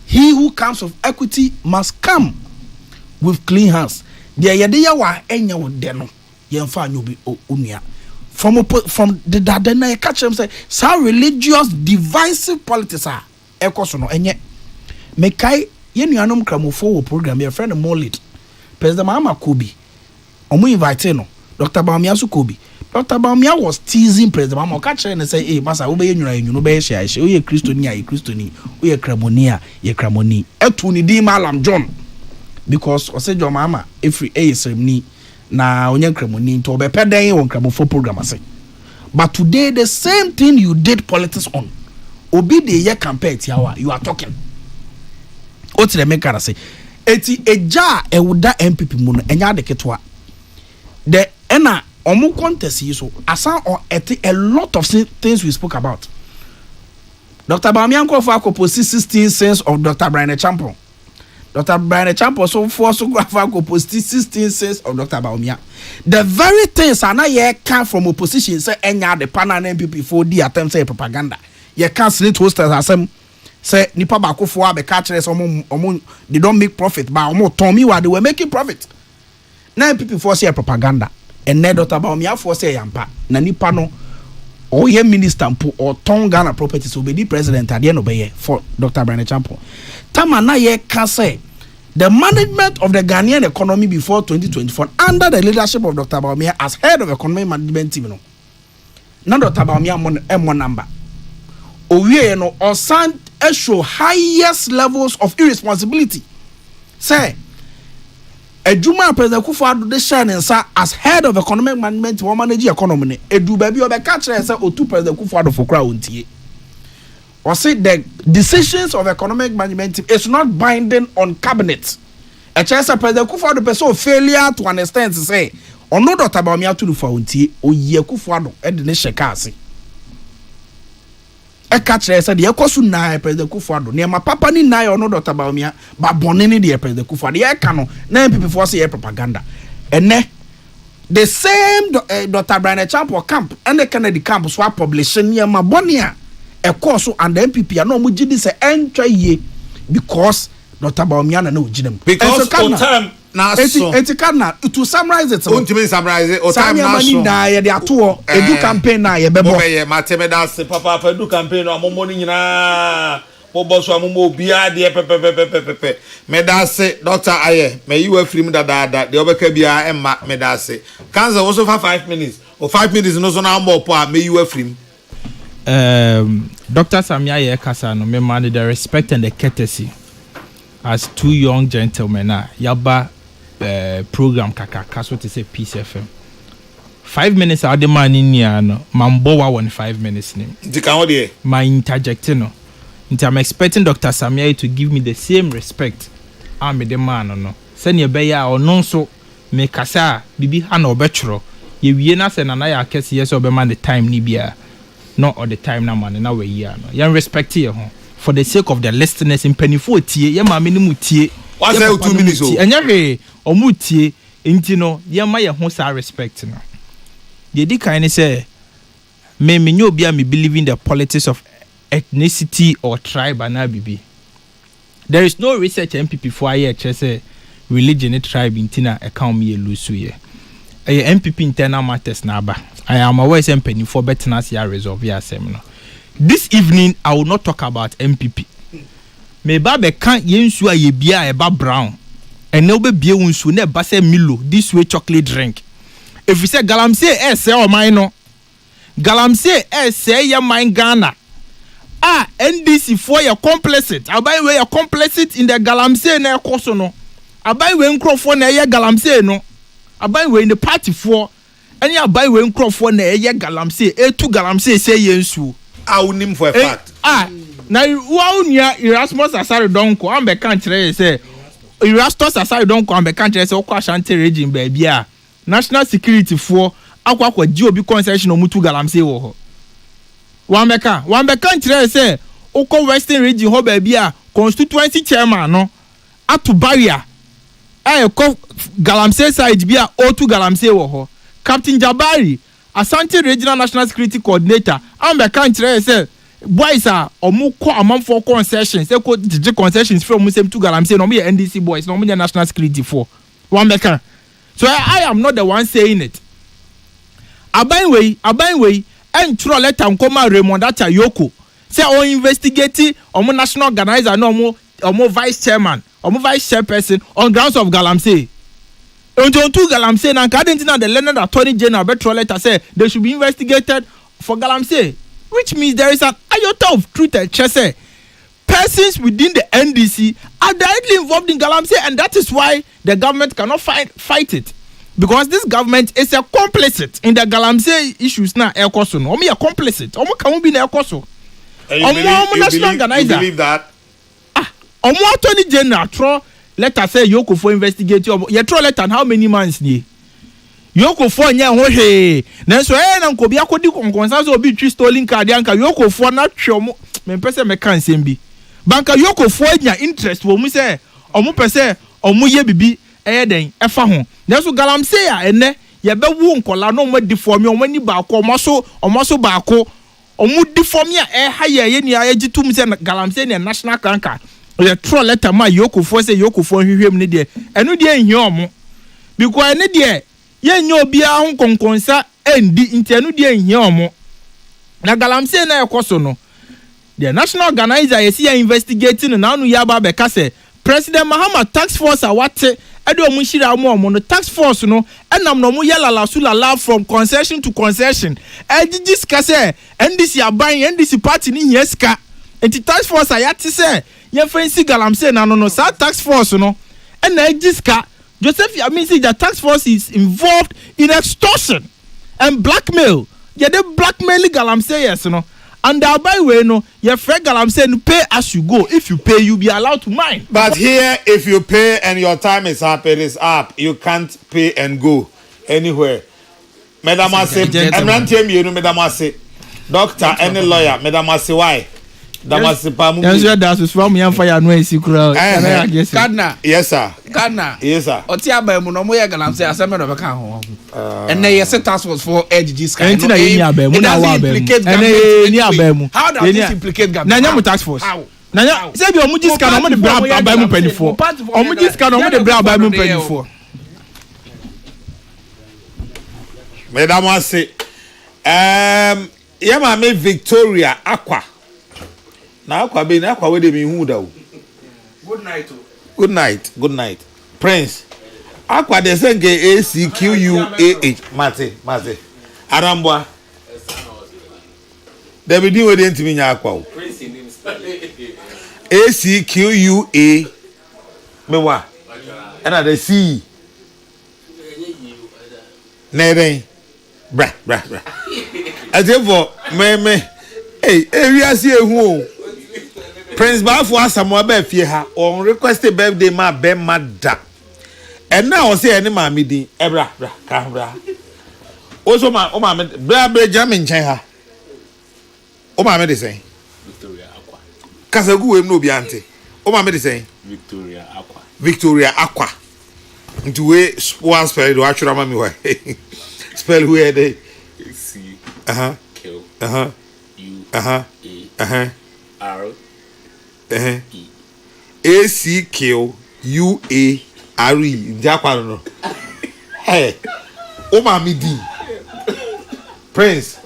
He who comes of equity must come with clean hands. The yede wa enya wo de no yemfa anyobi onua. From the dadena e catch them say so religious divisive politics are ekoso no enye mekai ye nuanom kramofo wo program your friend Molid President Mahama Kobi omo invite no Dr. Bawumia so Kobi Dr. Bawumia was teasing President Mahama catch and say eh masa wo be ye nwura enwunu be hia hia oye Kristoni a ye Kristoni oye kramoni a ye kramoni etu ni di Malam John because ose John Mahama every seremoni na onye kramoni to be peden won kramofo program ase but today the same thing you did politics on obi de ye campaign tiawa you are talking o tire me kara say eti eja ewuda MPP mu no enya de ketwa the ena omu contest yi so asan on eti a lot of things we spoke about. Dr. Bawumia Nkrofo akopose 16 cents of Dr. Brian Champion. Dr. Brian Champion so for so akopose 16 cents of Dr. Bawumia. The very things are na ye come from opposition say enya the panel MPP for the attempt say propaganda. Ye can slate hosters asem say nipa bakofo abeka kire say omo they don't make profit but omo Tommy wa they were making profit. Na MPP for say propaganda and na Dr. Bawumia for say yampa na nipa no o ye minister mpo or ton Ghana properties will be the president at the end of the year for Dr. Brian Champo. Tama na ye can say the management of the Ghanaian economy before 2024 under the leadership of Dr. Bawumia as head of economic management team no. Na Dr. Bawumia mo number. Owie no osan show highest levels of irresponsibility. Say Ejuma President Kufuor de shine nsa as head of economic management wo manage economy edu ba bi obeka kire say otu President Kufuor for kra ontie. Or say the decisions of economic management is not binding on cabinet. A chance President Kufuor the person failure to understand say ono Dr. Bawumia to for ontie oye Kufuor e de ne sheka ase. E catch say the ekosu na President Kufuor ne ma papa ni na ono Dr. Bawumia ba bone ni the President Kufuor e ka no na people for say propaganda ene the same Dr. Brian Champo camp and the Kennedy camp so publishing near ma bonia e course and the MPP are no mu gidi say entwa ye because Dr. Bawumia na no ginem because on time na so to summarize it on to summarize it o time na so na ye de ato edu campaign na ye bebo ye mateme da se papa edu campaign no amomo ni nyina bo boss amomo bia de pepepepepepe me da se doctor aye me you afrim da de obeka bia emma me da se cancer also for 5 minutes or 5 minutes no so na mo po me you afrim Dr. Samia ye kasa no me man the respect and the courtesy as two young gentlemen yaba program kaka so to say Peace FM 5 minutes are the man in here no mambo wa 5 minutes ni my interjecting no I'm expecting Dr. Samia to give me the same respect I'm the man no send ye be ya or non so me kasa bibi ha na obetro ye wie na se na na ya kese yes obe man the time ni bia not all the time na man na we here no ye respect ye ho for the sake of the listeners in penifo tie ye ma me ni mu tie what's say 2 minutes o enye omutie enti no ye ma ye ho sa respect no ye di kan ni say me nyo bia me believe in the politics of ethnicity or tribe and bibi there is no research MPP for aye say religion and tribe intina account me lusu ye MPP internal matters na ba I am always empany for better as ya resolve ya seminar this evening I will not talk about MPP me ba be kan yensu aye bia e ba brown and no be bia unsu na ba say Milo this way chocolate drink if you say Galamsey say o man no Galamsey say ya man Ghana NDC for your complicit abai we your complicit in the Galamsey na ekoso no abai we Nkrofo na ye Galamsey no abai we in the party for any abai we Nkrofo na ye Galamsey etu Galamsey say yensu unim for a fact na wa unia Erasmus Asare Donko am be kan kire say Erasmus Asare Donko am be kan kire say okwa Ashanti region ba bia national security for akwa gye obi concession omutu Galamsey wo ho wan beka nkyerɛ sɛ ukọ Western region ho ba bia constituency chairman no ato barrier ko Galamsey side bia otu Galamsey wo ho Captain Jabari Asante Regional National Security Coordinator am beka nkyerɛ sɛ boys are omu ko amamfo concessions e ko gye concessions from musem to Galamsey no me NDC boys no me national security for wan beka. So I am not the one saying it. Aban wey entro letter nkoma Raymond Atayoko say o investigate omo national organizer no omo vice chairman omo vice chairperson on grounds of Galamsey. Onto Galamsey na according to the Leonard Attorney General betro letter say they should be investigated for Galamsey, which means there is an iota of truth and say persons within the NDC are directly involved in Galamsey, and that is why the government cannot fight it. Because this government is a complicit in the Galamsey issues now. Ekoso no, omo complicit. Omo can be na ekoso. You believe that? Omo Attorney General throw letter say Yoko for investigate. You throw letter how many months ni? Yoko for nya ho he. Na so na nkobi akodi konkonsa so obi twi stolen card anka Yoko for na twe omo me pese me kan sembi. Banka Yoko for nya interest wo mu say omo pese omo ye bibi den efa ho. Na so Galamsey a ene ye be wu nkola no mo deform omo ni ba ko omo so ba ko omo deform a ha ye ni agitum say Galamsey na national kanka. Ye throw letter ma Yoko for say Yoko for hwehwem ni de enu de ehia omo because ene de ye nya obi a ho konkonsa endi nti enu de ehia omo na Galamsey na ekoso no the national organizer ye see investigating na anu ya ba be ka say President Mahama tax force awate edo mu shira mu no tax force no enam no mu yelala sulala from concession to concession ejiji ska say NDC aban NDC party ni hieska enti tax force ayate say ye fancy Galamsey na no sa tax force no and ejiska Joseph Yamin say the tax force is involved in extortion and blackmail. Ye de blackmail Galamsey yes no. And by way no, your friend Galamsey no pay as you go. If you pay, you be allowed to mine. But here, if you pay and your time is up, it is up. You can't pay and go anywhere. Madam Ase, Madam Ase, doctor, any lawyer, Madam Ase, why? That's from young fire no isi crowd. Gardner. Yes, sir. Gardner. Yes, sir. Otiaba mu no mo ye Galamsey asem no be kan ho. And na yes task force for edge sky. Enti na ye ni abemu na wa abemu. Ni abemu. How does this implicate government? Na nyam task force. Na nyam say bi omo jiska na omo de bra abemu penifo. Omo jiska na omo de bra abemu penifo. Madam Ase. Ye ma me Victoria Aqua. Na akwa be na akwa we de me hu da o. Good night. Good night. Good night. Prince. Akwa de say nke ACQUAH mate. Arambwa. David we de ntimi nya akwa o. Prince name ACQUA me wa. And the C. Neden. Bra. Azefo me hey, we are see who Prince Bafu Asamoah be fie ha on requested birthday ma be mada. And now say any ma mi din ebra bra. Also o ma me bra jam nchen ha. O ma me dey say Victoria Aqua. Kasagu we no bi ante. O ma me dey say Victoria Aqua. Into we one spell do actually ma me why. Spell who are they? C. Q. U. R. E. ACQUARE. Jakwa no. Hey. O ma mi di. Prince.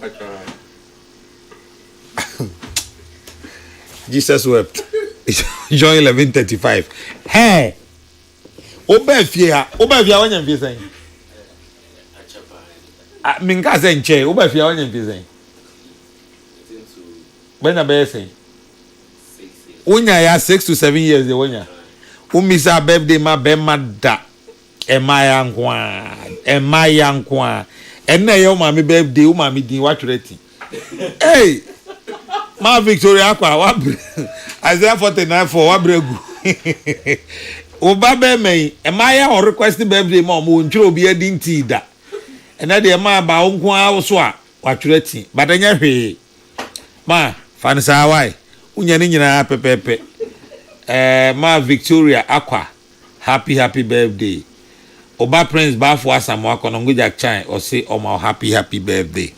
Jesus wept. John 11:35. Hey. Obefia wanya mfie sen. Minka sen che, obefia wanya mfie sen. When a say Unya ya 6 to 7 years the wonya. Umisa birthday ma be mada. Emaya nkwa. Enne ye o ma me birthday o ma me din wa twreti. Hey. Ma Victoria Aqua wa Isaiah 49 for wa bregu. Oba be me emaya o request birthday ma mo ntwe obi adinti da. ɛna deɛ ma ba wo nko a wo so a watwerɛ ti badanya hwee ma fa ne saa wai unya ne nyinaa pepepe ma Victoria Aqua happy birthday Oba Prince Bafo Asamo akono ngujak chan or say oma happy birthday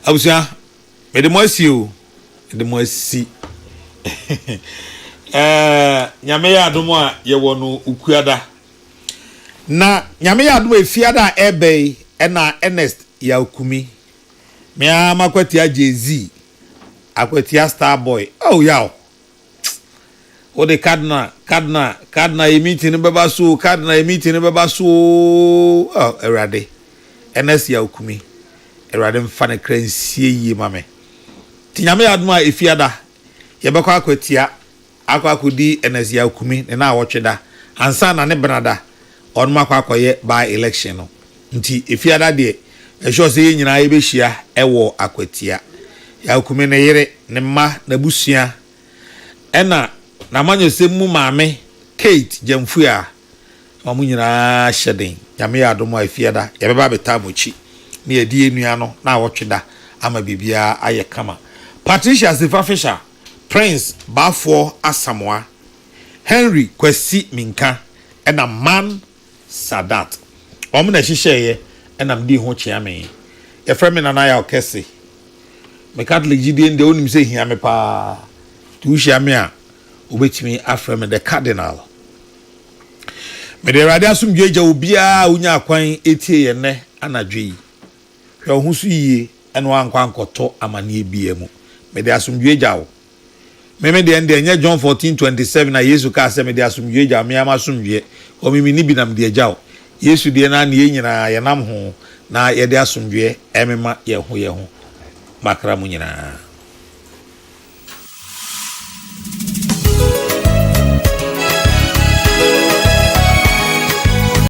abusia me de mo asi nyame ya adomo a ye wono ukuada na nyame ya adomo efiada ebe na Ernest ya okumi me amakwati Jay-Z akwati Starboy oh yaw o de cardinal e meeting beba so oh erade Ernest ya okumi erade mfa ne kransie yi mame tinyame ya adomo efiada ye bekwa akwatia akodi Ernest ya okumi ne na awotweda ansa na ne benada onma akwakoye by election no nti efiada de ehwo se ye nyina ye behia ewo akwatia ya okumi ne yere ne mma na busua ena na manyo se mu maame Kate Jamfua omu nyina hyeden nyame ya adomo afiada ye beba beta mochi ne yedi enua no na awotweda ama bibia aye kama Patricia Sifa Fisher Prince Bafo Asamoah Henry Kwesi Minka ena Man Sadat omu na hihye ena mdi ho chiame ye frame na na ya okese me Catholic gidi ende onim se hia me pa tu hiame a obetimi aframe the cardinal me de radio asumdwe gya obia unya akwan etie ye ne anadwe hwe ohusu yie eno ankwa ankoto amane bia mu me de asumdwe gya wo me de ende nya John 14:27 na Yesu ka se me de asumdwe gya me ama asumdwe o mi ni bi nam de gya wo Yesu de na ne nyina ye nam ho na ye de asumdwe emema ye ho makra mu nyina